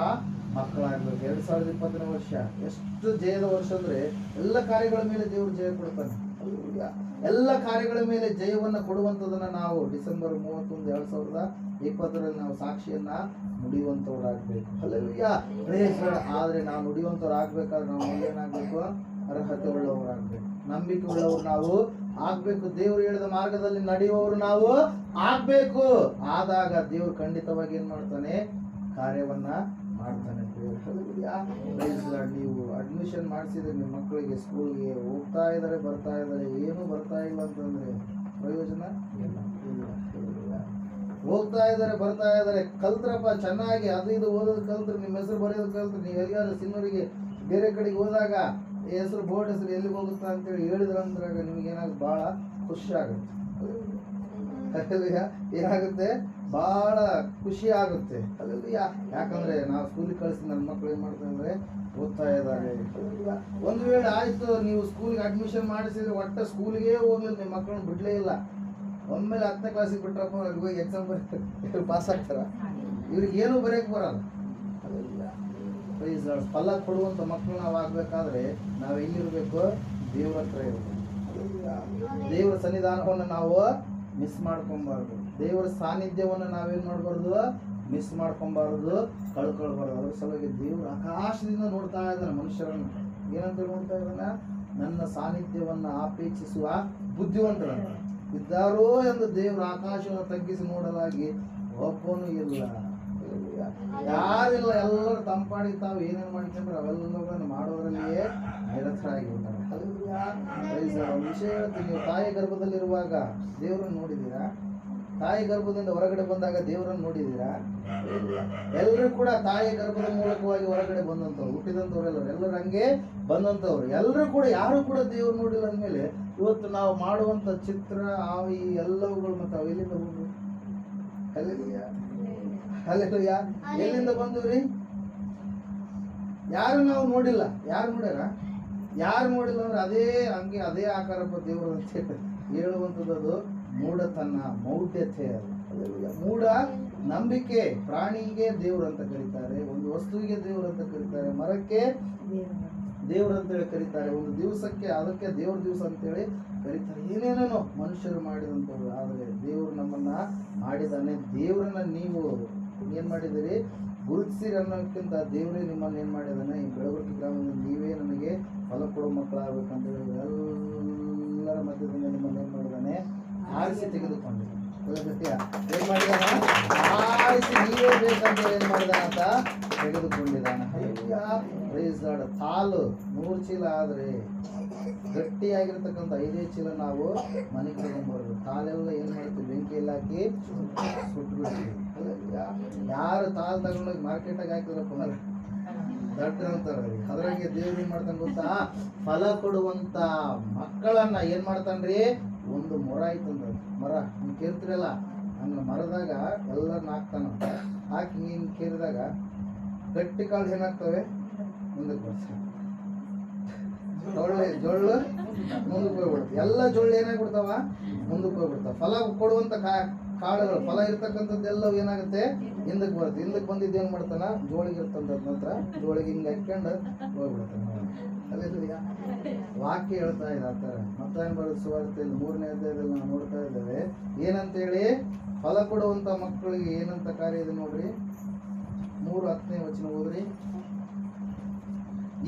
ಮಕ್ಕಳಾಗ್ಬೇಕು. 2020ನೇ ವರ್ಷ ಎಷ್ಟು ಜಯದ ವರ್ಷ ಅಂದ್ರೆ ಎಲ್ಲ ಕಾರ್ಯಗಳ ಮೇಲೆ ದೇವರು ಜಯ ಕೊಡ್ತಾನೆ. ಎಲ್ಲ ಕಾರ್ಯಗಳ ಮೇಲೆ ಜಯವನ್ನ ಕೊಡುವಂತದನ್ನ ನಾವು ಡಿಸೆಂಬರ್ 31, 2020ರಲ್ಲಿ ನಾವು ಸಾಕ್ಷಿಯನ್ನ ನುಡಿಯುವಂತವ್ರಾಗ್ಬೇಕು. ಹಲ್ಲೆಲೂಯಾ. ಆದ್ರೆ ನಾವು ನುಡಿಯುವಂತವ್ರಾಗ್ಬೇಕಾದ್ರೆ ನಾವು ಏನಾಗ್ಬೇಕು? ಅರ್ಹತೆ ಉಳ್ಳವರಾಗ್ಬೇಕು, ನಂಬಿಕೆ ಉಳ್ಳವರು ನಾವು ಆಗ್ಬೇಕು. ದೇವರು ಹೇಳಿದ ಮಾರ್ಗದಲ್ಲಿ ನಡೆಯುವವರು ನಾವು ಆಗ್ಬೇಕು. ಆದಾಗ ದೇವರು ಖಂಡಿತವಾಗಿ ಏನ್ ಮಾಡ್ತಾನೆ? ಕಾರ್ಯವನ್ನ ಮಾಡ್ತಾನೆ. ನೀವು ಅಡ್ಮಿಷನ್ ಮಾಡಿಸಿದ್ರೆ ನಿಮ್ಮ ಮಕ್ಕಳಿಗೆ ಸ್ಕೂಲ್ಗೆ ಹೋಗ್ತಾ ಇದಾರೆ, ಬರ್ತಾ ಇದಾರೆ, ಏನು ಬರ್ತಾ ಇಲ್ಲ ಅಂತಂದ್ರೆ ಪ್ರಯೋಜನ ಇಲ್ಲ. ಹೋಗ್ತಾ ಇದಾರೆ, ಬರ್ತಾ ಇದಾರೆ, ಕಲ್ತ್ರಪ್ಪ ಚೆನ್ನಾಗಿ ಅದು ಇದು ಓದೋದು ಕಲ್ತ್ರು, ನಿಮ್ಮ ಹೆಸರು ಬರೆಯೋದು ಕಲ್ತ್ರು. ನೀವು ಎಲ್ಲಿಯಾದ್ರೂ ಸಿನ್ನೂರಿಗೆ ಬೇರೆ ಕಡೆಗೆ ಹೋದಾಗ ಹೆಸರು, ಬೋರ್ಡ್ ಹೆಸರು ಎಲ್ಲಿಗೆ ಹೋಗುತ್ತಾ ಅಂತೇಳಿ ಹೇಳಿದ್ರಂದ್ರಾಗ ನಿಮ್ಗೆ ಏನಾಗ ಬಹಳ ಖುಷಿ ಆಗುತ್ತೆ. ಏನಾಗುತ್ತೆ, ಬಹಳ ಖುಷಿ ಆಗುತ್ತೆ. ಯಾಕಂದ್ರೆ ನಾವು ಸ್ಕೂಲಿಗೆ ಕಳಿಸಿ ನನ್ನ ಮಕ್ಕಳು ಏನ್ ಮಾಡ್ತಾರೆ ಅಂದ್ರೆ ಓದ್ತಾ ಇದ್ದಾರೆ. ಒಂದು ವೇಳೆ ಆಯ್ತು ನೀವು ಸ್ಕೂಲ್ಗೆ ಅಡ್ಮಿಷನ್ ಮಾಡಿಸಿದ್ರೆ ಒಟ್ಟ ಸ್ಕೂಲ್ಗೆ ಹೋಗ್ಲಿಲ್ಲ, ನಿಮ್ಮ ಮಕ್ಕಳನ್ನ ಬಿಡ್ಲೇ ಇಲ್ಲ, ಒಮ್ಮೆಲೆ 10ನೇ ಕ್ಲಾಸಿಗೆ ಬಿಟ್ರಪ್ಪ ಅವ್ರಿಗೆ ಹೋಗಿ ಎಕ್ಸಾಮ್ ಬರೀ ಪಾಸ್ ಆಗ್ತಾರ, ಇವ್ರಿಗೆ ಏನೂ ಬರೆಯಕ್ಕೆ ಬರಲ್ಲ. ಫಲ ಕೊಡುವಂತ ಮಕ್ಕಳು ನಾವು ಆಗ್ಬೇಕಾದ್ರೆ ನಾವ್ ಎಲ್ಲಿರ್ಬೇಕು, ದೇವ್ರ ಹತ್ರ ಇರ್ಬೇಕು. ದೇವರ ಸನ್ನಿಧಾನವನ್ನು ನಾವು ಮಿಸ್ ಮಾಡ್ಕೊಬಾರ್ದು, ದೇವರ ಸಾನ್ನಿಧ್ಯವನ್ನು ನಾವೇನ್ ಮಾಡ್ಬಾರ್ದು, ಮಿಸ್ ಮಾಡ್ಕೊಬಾರ್ದು, ಕಳ್ಕೊಳ್ಬಾರ್ದು. ಅದ್ರ ಸಲುವಾಗಿ ದೇವ್ರು ಆಕಾಶದಿಂದ ನೋಡ್ತಾ ಇದ್ದಾನೆ ಮನುಷ್ಯರನ್ನು. ಏನಂತ ನೋಡ್ತಾ ಇದ್ದಾನ, ನನ್ನ ಸಾನ್ನಿಧ್ಯವನ್ನ ಅಪೇಕ್ಷಿಸುವ ಬುದ್ಧಿವಂತರನ್ನ ಇದ್ದಾರೋ ಎಂದು ದೇವ್ರ ಆಕಾಶವನ್ನು ತಗ್ಗಿಸಿ ನೋಡಲಾಗಿ ಒಬ್ಬನು ಇಲ್ಲ, ಯಾರಿಲ್ಲ. ಎಲ್ಲರೂ ತಂಪಾಡಿ ತಾವು ಏನೇನು ಮಾಡ್ಕೊಂಡ್ರೆ ಅವೆಲ್ಲವನ್ನು ಮಾಡೋದ್ರಲ್ಲಿಯೇ ನಿರತರಾಗಿರ್ತಾರೆ. ವಿಷಯ ಹೇಳ್ತೀನಿ, ನೀವು ತಾಯಿ ಗರ್ಭದಲ್ಲಿರುವಾಗ ದೇವರನ್ನು ನೋಡಿದ್ದೀರಾ? ತಾಯಿ ಗರ್ಭದಿಂದ ಹೊರಗಡೆ ಬಂದಾಗ ದೇವರನ್ನು ನೋಡಿದ್ದೀರಾ? ಎಲ್ಲರೂ ಕೂಡ ತಾಯಿ ಗರ್ಭದ ಮೂಲಕವಾಗಿ ಹೊರಗಡೆ ಬಂದಂಥವ್ರು, ಹುಟ್ಟಿದಂಥವ್ರೆಲ್ಲರೂ ಎಲ್ಲರೂ ಹಂಗೆ ಬಂದಂಥವ್ರು. ಎಲ್ಲರೂ ಕೂಡ ಯಾರು ಕೂಡ ದೇವ್ರು ನೋಡಿಲ್ಲ ಅಂದಮೇಲೆ ಇವತ್ತು ನಾವು ಮಾಡುವಂಥ ಚಿತ್ರ ಆವಿ ಎಲ್ಲವುಗಳು ಮತ್ತು ಅವು ಎಲ್ಲಿಂದ ಬಂದು, ಅಲ್ಲೆಲ್ಲ ಎಲ್ಲಿಂದ ಬಂದ್ರಿ? ಯಾರು ನಾವು ನೋಡಿಲ್ಲ. ಯಾರು ನೋಡ್ಯಾರ? ಯಾರು ನೋಡಿಲ್ಲ ಅಂದ್ರೆ ಅದೇ ಹಂಗೆ ಅದೇ ಆಕಾರ ದೇವರು ಅಂತ ಹೇಳುವಂಥದ್ದು. ಅದು ಮೂಢತನ, ಮೌಢ್ಯತೆ. ಮೂಢ ನಂಬಿಕೆ. ಪ್ರಾಣಿಗೆ ದೇವ್ರು ಅಂತ ಕರೀತಾರೆ, ಒಂದು ವಸ್ತುವಿಗೆ ದೇವ್ರು ಅಂತ ಕರೀತಾರೆ, ಮರಕ್ಕೆ ದೇವ್ರು ಅಂತೇಳಿ ಕರೀತಾರೆ, ಒಂದು ದಿವಸಕ್ಕೆ ಅದಕ್ಕೆ ದೇವ್ರ ದಿವಸ ಅಂತೇಳಿ ಕರೀತಾರೆ. ಏನೇನೇನೋ ಮನುಷ್ಯರು ಮಾಡಿದಂಥವ್ರು. ಆದರೆ ದೇವ್ರು ನಮ್ಮನ್ನ ಮಾಡಿದಾನೆ. ದೇವ್ರನ್ನ ನೀವು ಏನ್ ಮಾಡಿದಿರಿ, ಗುರುತಿಸಿರಿ ಅನ್ನೋಕ್ಕಿಂತ ದೇವರೇ ನಿಮ್ಮನ್ನು ಏನ್ ಮಾಡಿದಾನೆ, ಈ ಬೆಳಗುರ್ಕಿ ಗ್ರಾಮದಿಂದ ನೀವೇ ನನಗೆ ಫಲ ಕೊಡೋ ಮಕ್ಕಳಾಗಬೇಕಂತ ಹೇಳಿ ಎಲ್ಲರ ಮಧ್ಯದಿಂದ ನಿಮ್ಮನ್ನು ಏನ್ ಮಾಡಿದಾನೆ, ಆರಿಸಿ ತೆಗೆದುಕೊಂಡಿದ್ದಾನೆ. ಏನ್ ಮಾಡಿದಾನ? ಆರಿಸಿ ನೀವೇ ಬೇಕಂತ ಏನ್ ಮಾಡಿದಾನ ಅಂತ ತೆಗೆದುಕೊಂಡಿದ್ದಾನೆ. ತಾಲು 100 ಚೀಲ ಆದ್ರೆ ಗಟ್ಟಿಯಾಗಿರ್ತಕ್ಕಂಥ 5 ಚೀಲ ನಾವು ಮನೆಗೆ ತಗೊಂಡ್ಬರ್ಬೇಕು. ತಾಲೆಲ್ಲ ಏನ್ ಮಾಡ್ತೀವಿ, ಬೆಂಕಿಯಲ್ಲಿ ಹಾಕಿ ಸುಟ್ಬಿಡ್ತೀವಿ. ಯಾರು ತಾಲ್ ತಗೊಂಡೋಗಿ ಮಾರ್ಕೆಟಾಗ ಹಾಕಿದ್ರಪ್ಪ ದಡ್ಡ ಅಂತಾರೆ. ಅದ್ರಾಗೆ ದೇವ್ರು ಏನ್ ಮಾಡ್ತಾನೆ ಗೊತ್ತಾ, ಫಲ ಕೊಡುವಂತ ಮಕ್ಕಳನ್ನ ಏನ್ ಮಾಡ್ತಾನ್ರಿ, ಒಂದು ಮೊರ ಐತಂದ ಮರ ಹಿಂಗ್ ಕೇರ್ತಿರಲ್ಲ, ಹಂಗ ಮರದಾಗ ಎಲ್ಲರನ್ನ ಹಾಕ್ತಾನ. ಹಾಕಿ ಹಿಂಗ್ ಕೇರಿದಾಗ ಗಟ್ಟಿ ಕಾಳು ಏನಾಗ್ತವೆ, ಮುಂದಕ್ಕೆ ಬರ್ತಾರೆ. ಜೊಳ್ಳು ಮುಂದಕ್ಕೆ ಹೋಗ್ಬಿಡ್ತಾವ. ಎಲ್ಲ ಜೊಳ್ಳು ಏನಾಗ್ಬಿಡ್ತಾವ, ಮುಂದಕ್ಕೆ ಹೋಗ್ಬಿಡ್ತಾವ. ಫಲ ಕೊಡುವಂತ ಕಾಳುಗಳು, ಫಲ ಇರ್ತಕ್ಕಂಥದ್ದೆಲ್ಲವೂ ಏನಾಗುತ್ತೆ, ಹಿಂದಕ್ಕೆ ಬರುತ್ತೆ. ಹಿಂದಕ್ಕೆ ಬಂದಿದ್ದು ಏನ್ ಮಾಡ್ತಾನ, ಜೋಳಿಗೆ ಇರ್ತಂದ ನಂತರ ಜೋಳಿಗೆ ಹಿಂಗೆ ಹಾಕ್ಕೊಂಡು ಹೋಗ್ಬಿಡ್ತಾನೆ. ಅದೇ ವಾಕ್ಯ ಹೇಳ್ತಾ ಇದೆ ಆ ಥರ. ಮತ್ತಾಯನ ಬರೆದ ಸುವಾರ್ತೆಯಲ್ಲಿ 3ನೇ ಅಧ್ಯಾಯದಲ್ಲಿ ನಾವು ನೋಡ್ತಾ ಇದ್ದೇವೆ. ಏನಂತೇಳಿ, ಫಲ ಕೊಡುವಂತ ಮಕ್ಕಳಿಗೆ ಏನಂತ ಕಾರ್ಯ ಇದೆ ನೋಡ್ರಿ. 3:10ನೇ ವಚನ ಓದ್ರಿ.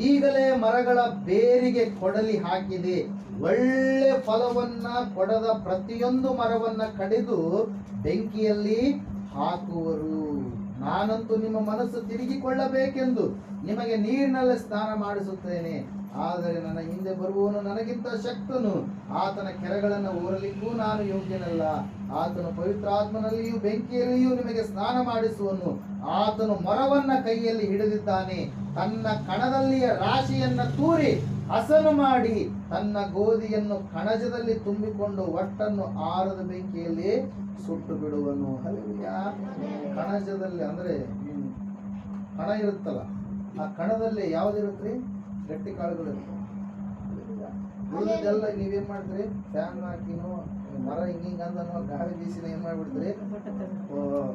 ಈಗಲೇ ಮರಗಳ ಬೇರಿಗೆ ಕೊಡಲಿ ಹಾಕಿದೆ, ಒಳ್ಳೆ ಫಲವನ್ನ ಕೊಡದ ಪ್ರತಿಯೊಂದು ಮರವನ್ನ ಕಡಿದು ಬೆಂಕಿಯಲ್ಲಿ ಹಾಕುವರು. ನಾನಂತೂ ನಿಮ್ಮ ಮನಸ್ಸು ತಿರುಗಿಕೊಳ್ಳಬೇಕೆಂದು ನಿಮಗೆ ನೀರಿನಲ್ಲಿ ಸ್ನಾನ ಮಾಡಿಸುತ್ತೇನೆ. ಆದರೆ ನನ್ನ ಹಿಂದೆ ಬರುವವನು ನನಗಿಂತ ಶಕ್ತನು, ಆತನ ಕೆರೆಗಳನ್ನು ಓರಲಿಕ್ಕೂ ನಾನು ಯೋಗ್ಯನಲ್ಲ. ಆತನು ಪವಿತ್ರಾತ್ಮನಲ್ಲಿಯೂ ಬೆಂಕಿಯಲ್ಲಿಯೂ ನಿಮಗೆ ಸ್ನಾನ ಮಾಡಿಸುವನು. ಆತನು ಮರವನ್ನ ಕೈಯಲ್ಲಿ ಹಿಡಿದಿದ್ದಾನೆ, ತನ್ನ ಕಣದಲ್ಲಿಯ ರಾಶಿಯನ್ನ ತೂರಿ ಹಸನು ಮಾಡಿ ತನ್ನ ಗೋಧಿಯನ್ನು ಕಣಜದಲ್ಲಿ ತುಂಬಿಕೊಂಡು ಒಟ್ಟನ್ನು ಆರದ ಬೆಂಕಿಯಲ್ಲಿ ಸುಟ್ಟು ಬಿಡುವನು. ಕಣಜದಲ್ಲಿ ಅಂದ್ರೆ ಕಣ ಇರುತ್ತಲ್ಲ, ಆ ಕಣದಲ್ಲಿ ಯಾವ್ದಿರುತ್ತ್ರಿ, ಗಟ್ಟಿ ಕಾಳುಗಳು ಇರುತ್ತೆ. ಉಳಿದೆಲ್ಲ ನೀವೇನ್ ಮಾಡ್ತೀರಿ, ಫ್ಯಾನ್ ಹಾಕಿನೋ ಮರ ಹಿಂಗ ಅಂದನೋ ಗಾಳಿ ಬೀಸಿನ ಏನ್ ಮಾಡ್ಬಿಡ್ತೀರಿ,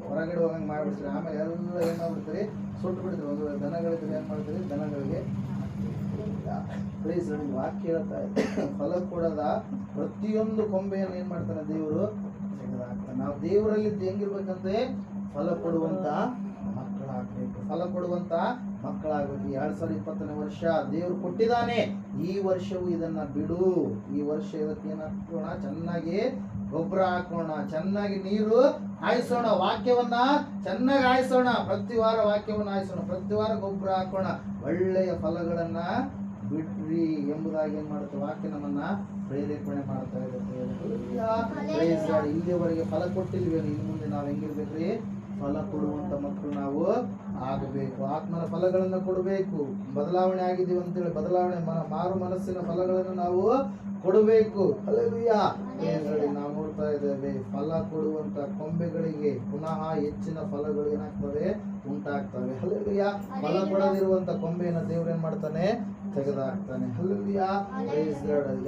ಹೊರಗಡೆ ಹೋಗಂಗ್ ಮಾಡ್ಬಿಡ್ತೀರಿ. ಆಮೇಲೆ ಎಲ್ಲ ಏನ್ ಮಾಡ್ಬಿಡ್ತೀರಿ, ಸುಟ್ಟು ಬಿಡ್ತೀರಿ. ಒಂದು ದನಗಳಿಗೆ ಏನ್ ಮಾಡ್ತೀರಿ, ದನಗಳಿಗೆ ಪ್ಲೀಸ್ ವಾಕ್ಯ ಹೇಳ್ತಾ ಇದೆ, ಫಲ ಕೊಡದ ಪ್ರತಿಯೊಂದು ಕೊಂಬೆಯನ್ನು ಏನ್ ಮಾಡ್ತಾನೆ ದೇವರು ತೆಗೆದಾಕ್ತಾನೆ. ನಾವು ದೇವರಲ್ಲಿ ಹೆಂಗಿರ್ಬೇಕಂತೆ, ಫಲ ಕೊಡುವಂತ ಮಕ್ಕಳಾಗ್ಬೇಕು, ಫಲ ಕೊಡುವಂತ ಮಕ್ಕಳಾಗ್ಬೇಕು. 2020ನೇ ವರ್ಷ ದೇವ್ರು ಕೊಟ್ಟಿದ್ದಾನೆ. ಈ ವರ್ಷವೂ ಇದನ್ನ ಬಿಡು. ಈ ವರ್ಷ ಇದಕ್ಕೆ ಏನ್ ಹಾಕೋಣ, ಚೆನ್ನಾಗಿ ಗೊಬ್ಬರ ಹಾಕೋಣ, ಚೆನ್ನಾಗಿ ನೀರು ಹಾಯಿಸೋಣ, ವಾಕ್ಯವನ್ನ ಚೆನ್ನಾಗಿ ಹಾಯಿಸೋಣ, ಪ್ರತಿ ವಾರ ವಾಕ್ಯವನ್ನ ಹಾಯಿಸೋಣ, ಪ್ರತಿ ವಾರ ಗೊಬ್ಬರ ಹಾಕೋಣ, ಒಳ್ಳೆಯ ಫಲಗಳನ್ನ ಬಿಡ್ರಿ ಎಂಬುದಾಗಿ ಏನ್ ಮಾಡುತ್ತೆ ವಾಕ್ಯ ನಮ್ಮನ್ನ ಪ್ರೇರೇಪಣೆ ಮಾಡ್ತಾ ಇರುತ್ತೆ. ಇಲ್ಲಿಯವರೆಗೆ ಫಲ ಕೊಟ್ಟಿಲ್ವೇನು, ಇನ್ನು ಮುಂದೆ ನಾವ್ ಹೆಂಗಿರ್ಬೇಕ್ರಿ, ಫಲ ಕೊಡುವಂತ ಮಕ್ಕಳು ನಾವು ಆಗಬೇಕು. ಆತ್ಮನ ಫಲಗಳನ್ನು ಕೊಡಬೇಕು. ಬದಲಾವಣೆ ಆಗಿದ್ದೀವಿ ಅಂತೇಳಿ ಬದಲಾವಣೆ ಮಾರು ಮನಸ್ಸಿನ ಫಲಗಳನ್ನು ನಾವು ಕೊಡಬೇಕು. ಹಲ್ಲೆಲೂಯಾ. ನಾವು ನೋಡ್ತಾ ಇದ್ದೇವೆ, ಫಲ ಕೊಡುವಂತ ಕೊಂಬೆಗಳಿಗೆ ಪುನಃ ಹೆಚ್ಚಿನ ಫಲಗಳು ಏನಾಗ್ತವೆ, ಉಂಟಾಗ್ತವೆ. ಹಲ್ಲೆಲೂಯಾ. ಫಲ ಕೊಡದಿರುವಂತ ಕೊಂಬೆಯನ್ನು ದೇವ್ರು ಏನ್ ಮಾಡ್ತಾನೆ, ತೆಗೆದಾಕ್ತಾನೆ. ಹಲ್ಲೆಲೂಯಾ.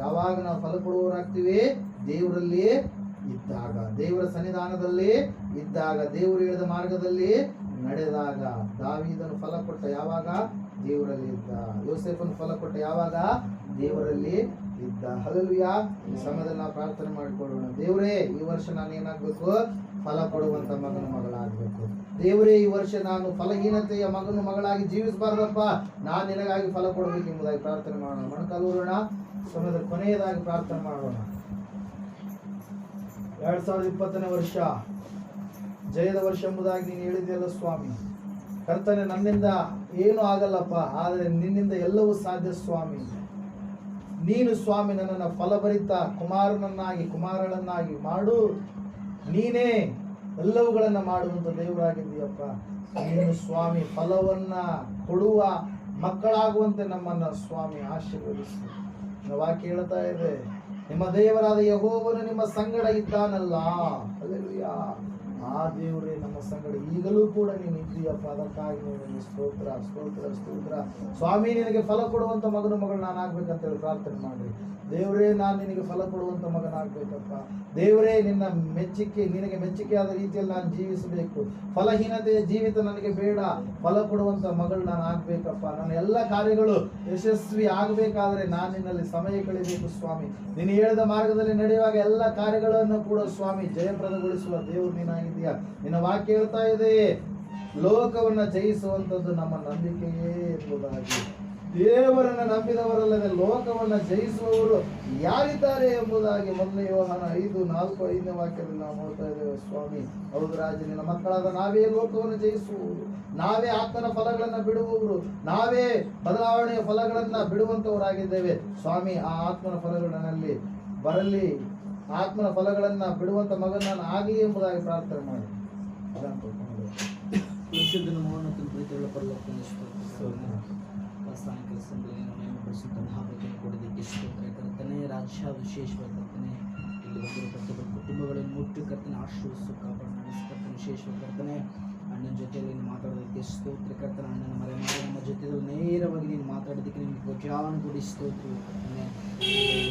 ಯಾವಾಗ ನಾವು ಫಲ ಕೊಡುವವರಾಗ್ತೀವಿ, ದೇವರಲ್ಲಿ ಇದ್ದಾಗ, ದೇವರ ಸನ್ನಿಧಾನದಲ್ಲಿ ಇದ್ದಾಗ, ದೇವರು ಹೇಳಿದ ಮಾರ್ಗದಲ್ಲಿ ನಡೆದಾಗ. ದಾವೀದನು ಫಲ ಕೊಟ್ಟ ಯಾವಾಗ, ದೇವರಲ್ಲಿ ಇದ್ದ. ಯೋಸೇಫನು ಫಲ ಕೊಟ್ಟ ಯಾವಾಗ, ದೇವರಲ್ಲಿ ಇದ್ದ. ಹಲ್ಲೆಲೂಯಾ. ಈ ಸಮಯದಲ್ಲಿ ನಾವು ಪ್ರಾರ್ಥನೆ ಮಾಡಿಕೊಳ್ಳೋಣ. ದೇವರೇ, ಈ ವರ್ಷ ನಾನು ಏನಾಗ್ಬೇಕು, ಫಲ ಕೊಡುವಂತ ಮಗನು ಮಗಳಾಗಬೇಕು. ದೇವರೇ, ಈ ವರ್ಷ ನಾನು ಫಲಹೀನತೆಯ ಮಗನು ಮಗಳಾಗಿ ಜೀವಿಸಬಾರ್ದಪ್ಪ, ನಾನು ನಿನಗಾಗಿ ಫಲ ಕೊಡಬೇಕು ಎಂಬುದಾಗಿ ಪ್ರಾರ್ಥನೆ ಮಾಡೋಣ. ಮೊಣಕಾಲೂರೋಣ. ಸಮಯದ ಕೊನೆಯದಾಗಿ ಪ್ರಾರ್ಥನೆ ಮಾಡೋಣ. 2020ನೇ ವರ್ಷ ಜಯದ ವರ್ಷ ಎಂಬುದಾಗಿ ನೀನು ಹೇಳಿದೆಯಲ್ಲ ಸ್ವಾಮಿ. ಕರ್ತನೆ, ನನ್ನಿಂದ ಏನು ಆಗಲ್ಲಪ್ಪ, ಆದರೆ ನಿನ್ನಿಂದ ಎಲ್ಲವೂ ಸಾಧ್ಯ ಸ್ವಾಮಿ. ನೀನು ಸ್ವಾಮಿ ನನ್ನನ್ನು ಫಲಭರಿತ ಕುಮಾರಳನ್ನಾಗಿ ಮಾಡು. ನೀನೇ ಎಲ್ಲವುಗಳನ್ನ ಮಾಡುವಂತ ದೇವರಾಗಿದ್ದೀಯಪ್ಪ. ನೀನು ಸ್ವಾಮಿ ಫಲವನ್ನ ಕೊಡುವ ಮಕ್ಕಳಾಗುವಂತೆ ನಮ್ಮನ್ನ ಸ್ವಾಮಿ ಆಶೀರ್ವದಿಸು. ವಾಕ್ಯ ಹೇಳ್ತಾ ಇದೆ, ನಿಮ್ಮ ದೇವರಾದ ಯೆಹೋವನು ನಿಮ್ಮ ಸಂಗಡ ಇದ್ದಾನಲ್ಲ. ಹಲ್ಲೆಲೂಯಾ. ಆ ದೇವರೇ ನಮ್ಮ ಸಂಗಡ ಈಗಲೂ ಕೂಡ ನೀನು ಇದ್ದೀಯಪ್ಪ. ಅದಕ್ಕಾಗಿ ನಿನಗೆ ಸ್ತೋತ್ರ ಸ್ತೋತ್ರ ಸ್ತೋತ್ರ ಸ್ವಾಮಿ. ನಿನಗೆ ಫಲ ಕೊಡುವಂತ ಮಗನು ಮಗಳು ನಾನು ಆಗ್ಬೇಕಂತ ಹೇಳಿ ಪ್ರಾರ್ಥನೆ ಮಾಡಿ. ದೇವರೇ, ನಾನು ನಿನಗೆ ಫಲ ಕೊಡುವಂತ ಮಗನಾಗ್ಬೇಕಪ್ಪ. ದೇವರೇ, ನಿನಗೆ ಮೆಚ್ಚುಗೆಯಾದ ರೀತಿಯಲ್ಲಿ ನಾನು ಜೀವಿಸಬೇಕು. ಫಲಹೀನತೆಯ ಜೀವಿತ ನನಗೆ ಬೇಡ. ಫಲ ಕೊಡುವಂತ ಮಗಳು ನಾನು ಆಗ್ಬೇಕಪ್ಪ. ನನ್ನ ಎಲ್ಲ ಕಾರ್ಯಗಳು ಯಶಸ್ವಿ ಆಗಬೇಕಾದ್ರೆ ನಾನು ನಿನ್ನಲ್ಲಿ ಸಮಯ ಕಳಿಬೇಕು ಸ್ವಾಮಿ. ನೀನು ಹೇಳಿದ ಮಾರ್ಗದಲ್ಲಿ ನಡೆಯುವಾಗ ಎಲ್ಲ ಕಾರ್ಯಗಳನ್ನು ಕೂಡ ಸ್ವಾಮಿ ಜಯಪ್ರದಗೊಳಿಸುವ ದೇವರು ನೀನಾಗಿದ್ದೀಯ. ನಿನ್ನ ವಾಕ್ಯ ಹೇಳ್ತಾ ಇದೆ, ಲೋಕವನ್ನ ಜಯಿಸುವಂಥದ್ದು ನಮ್ಮ ನಂಬಿಕೆಯೇ ಎಂಬುದಾಗಿ. ದೇವರನ್ನ ನಂಬಿದವರಲ್ಲದೆ ಲೋಕವನ್ನ ಜಯಿಸುವವರು ಯಾರಿದ್ದಾರೆ ಎಂಬುದಾಗಿ 1 ಯೋಹಾನ 5:4-5ನೇ ವಾಕ್ಯದಲ್ಲಿ ನಾವು ನೋಡ್ತಾ ಇದ್ದೇವೆ ಸ್ವಾಮಿ. ಹೌದು ರಾಜ, ನಿನ್ನ ಮಕ್ಕಳಾದ ನಾವೇ ಲೋಕವನ್ನು ಜಯಿಸುವವರು, ನಾವೇ ಆತ್ಮನ ಫಲಗಳನ್ನ ಬಿಡುವವರು, ನಾವೇ ಬದಲಾವಣೆಯ ಫಲಗಳನ್ನ ಬಿಡುವಂತವರಾಗಿದ್ದೇವೆ ಸ್ವಾಮಿ. ಆ ಆತ್ಮನ ಫಲಗಳು ನನ್ನಲ್ಲಿ ಬರಲಿ. ಆತ್ಮನ ಫಲಗಳನ್ನ ಬಿಡುವಂತ ಮಗನ ನಾನು ಆಗಲಿ ಎಂಬುದಾಗಿ ಪ್ರಾರ್ಥನೆ ಮಾಡಿ. ಸಾಯಂಕಾಲ ಸಂದರ್ಭದಲ್ಲಿ ಪರಿಶುದ್ಧ ಮಹಾಭಾಗ್ಯವನ್ನು ಕೊಡೋದಕ್ಕೆ ಸ್ತೋತ್ರ ಕರ್ತನೆ. ರಾಜ್ಯ ವಿಶೇಷವಾದ ಕರ್ತನೆ, ಇಲ್ಲಿ ಬಂದಿರೋ ಪ್ರತಿಯೊಬ್ಬರ ಕುಟುಂಬಗಳನ್ನು ಮುಟ್ಟು ಕರ್ತನೆ ಆಶೀರ್ವದಿಸು, ಕಾಪಾಡು, ನಡೆಸ್ಕರ್ತನೆ. ವಿಶೇಷವಾದ ಕರ್ತನೆ, ಅಣ್ಣನ ಜೊತೆಯಲ್ಲಿ ನೀನು ಮಾತಾಡೋದಕ್ಕೆ ಸ್ತೋತ್ರ ಕರ್ತನೆ. ಅಣ್ಣನ ಮರೆ ಮಾಡಿ ನಮ್ಮ ಜೊತೆಯಲ್ಲಿ ನೇರವಾಗಿ ನೀನು ಮಾತಾಡೋದಕ್ಕೆ ನಿಮಗೆ ಜಾನ್ ಕೊಡಿ ಸ್ತೋತ್ರ ಕರ್ತನೆ.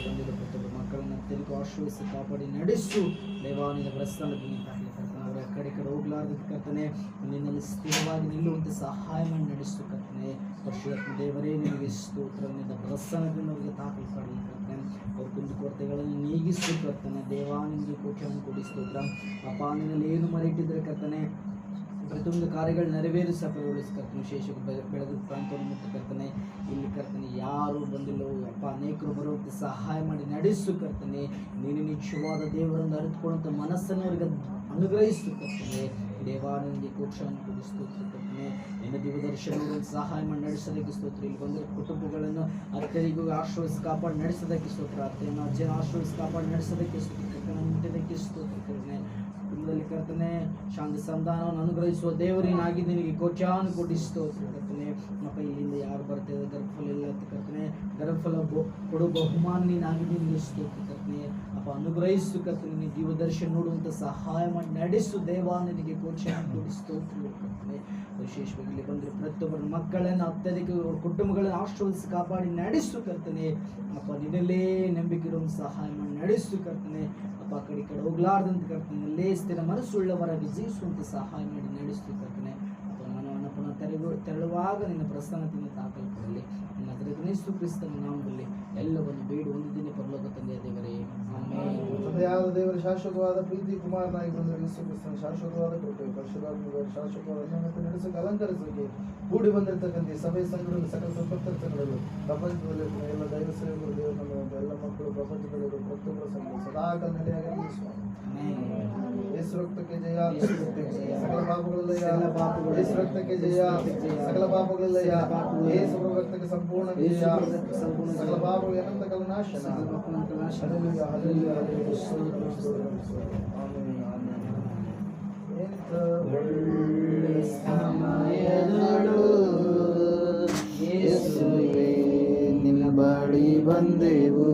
ಬಂದಿರೋ ಪ್ರತಿಯೊಬ್ಬರ ಮಕ್ಕಳನ್ನು ತೆಲುಗು ಆಶೀರ್ವದಿಸಿ, ಕಾಪಾಡಿ, ನಡೆಸು. ದೇವಾನಿನ ಪ್ರಸ್ಥಾನದಲ್ಲಿ ಕರ್ತನೆ, ಅವರ ಕಡೆ ಹೋಗ್ಲಾರ್ದ ಕರ್ತನೆ, ನಿನ್ನಲ್ಲಿ ಸ್ಥಿರವಾಗಿ ನಿಲ್ಲುವಂತೆ ಸಹಾಯ ಮಾಡಿ ನಡೆಸು ಕರ್ತನೆ. ಪರಿಶುದ್ಧ ದೇವರೇ, ನಿನಗೆ ಸ್ತೋತ್ರದಿಂದ ಪ್ರಸನ್ನದಿಂದ ಅವರಿಗೆ ದಾಖಲು ಪಡಲಿ ಕರ್ತನೆ. ಅವ್ರ ಕುಂದುಕೊರತೆಗಳನ್ನು ನೀಗಿಸು ಕರ್ತನೆ. ದೇವಾ, ನಿಮಗೆ ಕೋಟ್ಯವನ್ನು ಕೊಡಿ ಸ್ತೋತ್ರ ಅಪ್ಪ. ನಿನ್ನಲ್ಲಿ ಏನು ಮರೆಯಿಟ್ಟಿದ್ರೆ ಕರ್ತನೆ, ಪ್ರತಿಯೊಂದು ಕಾರ್ಯಗಳು ನೆರವೇರಿಸಿ ಸಫಲಗೊಳಿಸಿ ಕರ್ತನೆ. ವಿಶೇಷವಾಗಿ ಬೆಳೆದ ಪ್ರಾಂತವನ್ನು ಮುಟ್ಟು ಕರ್ತನೆ. ಇಲ್ಲಿ ಕರ್ತನೆ ಯಾರು ಬಂದಿಲ್ಲವೋ ಅಪ್ಪ, ಅನೇಕರು ಬರುವಂತೆ ಸಹಾಯ ಮಾಡಿ ನಡೆಸು ಕರ್ತನೆ. ನೀನು ನಿಜವಾದ ದೇವರನ್ನು ಅರಿತುಕೊಳ್ಳುವಂಥ ಮನಸ್ಸನ್ನು ಅವರಿಗೆ ಅನುಗ್ರಹಿಸು ಕರ್ತನೆ. ದೇವಾ, ನಿನಗೆ ಕೋಟ್ಯವನ್ನು ಕೊಡಿ ಸ್ತೋತ್ರ ಕರ್ತನೆ. ನಿನ್ನ ದಿವದರ್ಶನಗಳನ್ನು ಸಹಾಯ ಮಾಡಿ ನಡೆಸೋದಕ್ಕೆ ಸ್ತೋತ್ರ. ಇಲ್ಲಿ ಬಂದಿರೋ ಕುಟುಂಬಗಳನ್ನು ಅತ್ತೆಗೂ ಆಶ್ರಯಿಸಿ ಕಾಪಾಡಿ ನಡೆಸೋದಕ್ಕೆ ಸ್ತೋತ್ರ. ಅತ್ತೆಯನ್ನು ಅಜ್ಜನ ಆಶ್ರಯಿಸಿ ಕಾಪಾಡಿ ನಡೆಸೋದಕ್ಕೆ ಸ್ತೋತ್ರ ಕರ್ತನೆ. ಮುಟ್ಟಿದ್ದಕ್ಕೆ ಸ್ತೋತ್ರ ಕರ್ತನೆ. ಕುಟುಂಬದಲ್ಲಿ ಕರ್ತನೆ ಶಾಂತಿ ಸಂಧಾನವನ್ನು ಅನುಗ್ರಹಿಸುವ ದೇವರಿನಾಗಿ ನಿನಗೆ ಕೋಟ್ಯಾನು ಕೋಟಿ ಸ್ತೋತ್ರ ಕರ್ತನೆ. ಅಪ್ಪ, ಇಲ್ಲಿಂದ ಯಾರು ಬರ್ತಿದ್ದಾರೆ ಗರ್ಭಫಲ ಇಲ್ಲ ಅಂತ ಕರ್ತನೆ, ಗರ್ಭಫಲ ಕೊಡು ಬಹುಮಾನ ನೀನಾಗಿ ನಿನಗೆ ಸ್ತೋತ್ರ ಕರ್ತನೆ. ಅಪ್ಪ, ಅನುಗ್ರಹಿಸು ಕರ್ತನೆ. ನಿನ್ನ ಜೀವದರ್ಶನ ನೋಡುವಂಥ ಸಹಾಯ ಮಾಡಿ ನಡೆಸು ದೇವಾ, ನಿನಗೆ ಕೋಟ್ಯಾನು ಕೋಟಿ ಸ್ತೋತ್ರ ಕರ್ತನೆ. ವಿಶೇಷವಾಗಿ ಇಲ್ಲಿ ಬಂದರೆ ಪ್ರತಿಯೊಬ್ಬರ ಮಕ್ಕಳನ್ನು ಅತ್ಯಧಿಕ ಅವ್ರ ಕುಟುಂಬಗಳನ್ನು ಆಶೀರ್ವದಿಸಿ ಕಾಪಾಡಿ ನಡೆಸು ಕರ್ತನೆ. ಅಪ್ಪ, ನಿನ್ನಲ್ಲೇ ನಂಬಿಕೆ ಇರುವಂಥ ಸಹಾಯ ಮಾಡಿ ನಡೆಸು ಕರ್ತನೆ. ಅಪ್ಪ, ಆ ಕಡೆ ಹೋಗ್ಲಾರ್ದಂತ ಕರ್ತನಲ್ಲೇ ಸ್ಥಿರ ಮನಸ್ಸುಳ್ಳವರಾಗಿ ಜೀವಿಸುವಂತೆ ಸಹಾಯ ಮಾಡಿ ನಡೆಸು ಕರ್ತನೆ. ಅಪ್ಪ, ನಾನು ಪುನಃ ತೆರಳುವಾಗ ನಿನ್ನ ಪ್ರಸನ್ನತೆಯನ್ನು ದಾಖಲು ಕೊಡಲಿ. ನಿನ್ನ ಯೇಸು ಕ್ರಿಸ್ತನ ನಾಮದಲ್ಲಿ ಎಲ್ಲವನ್ನು ಬೇಡಿ ಒಂದು ದಿನ ಪರಲೋಕ ತಂದೆಯ ದೇವರೇ, ಆಮೆನ್. ತಂದೆಯಾದ ದೇವರ ಶಾಶ್ವತವಾದ ಪ್ರೀತಿ, ಕುಮಾರನಾಗಿ ಬಂದ ಯೇಸು ಕ್ರಿಸ್ತನ ಶಾಶ್ವತವಾದ ಕೃಪೆ, ಪರಿಶುದ್ಧಾತ್ಮರ ಶಾಶ್ವತವಾದ ಅನ್ಯೋನ್ಯತೆ ನಡೆಸಕ್ಕೆ ಅಲಂಕರಿಸಕ್ಕೆ ಕೂಡಿ ಬಂದಿರತಕ್ಕಂಥ ಸಭೆ ಸಂಘಗಳು ಸಕಲ ಸಂಪತ್ತಗಳು ಪ್ರಪಂಚದಲ್ಲಿ ಎಲ್ಲ ದೈವ ಸೇವಕರು, ದೇವರು ನಮ್ಮ ಎಲ್ಲ ಮಕ್ಕಳು ಪ್ರಪಂಚದಲ್ಲಿರುವ ಪ್ರತಿಯೊಬ್ಬರ ಸಂಘ ಸದಾಕಾಲ ನೆಲೆಯಾಗಲಿ ಸ್ವಾಮಿ. ಯೇಸು ರಕ್ತಕ್ಕೆ ಜಯ, ಸಕಲ ಪಾಪಗಳೆಲ್ಲ ಯೇಸು ರಕ್ತಕ್ಕೆ ಜಯ, ಸಕಲ ಪಾಪಗಳೆಲ್ಲ ಯೇಸು ರಕ್ತಕ್ಕೆ ಸಂಪೂರ್ಣ ಜಯ, ಸಕಲ ಪಾಪಗಳು ಅನಂತ ಕಲನಾಶನ. Hallelujah, hallelujah, hallelujah. Amen, amen. ಎಂಥ ಒಳ್ಳೆ ಸಮಯದಳು ಯೇಸುವೇ ನಿನ್ನ ಬಳಿ ಬಂದೆವು.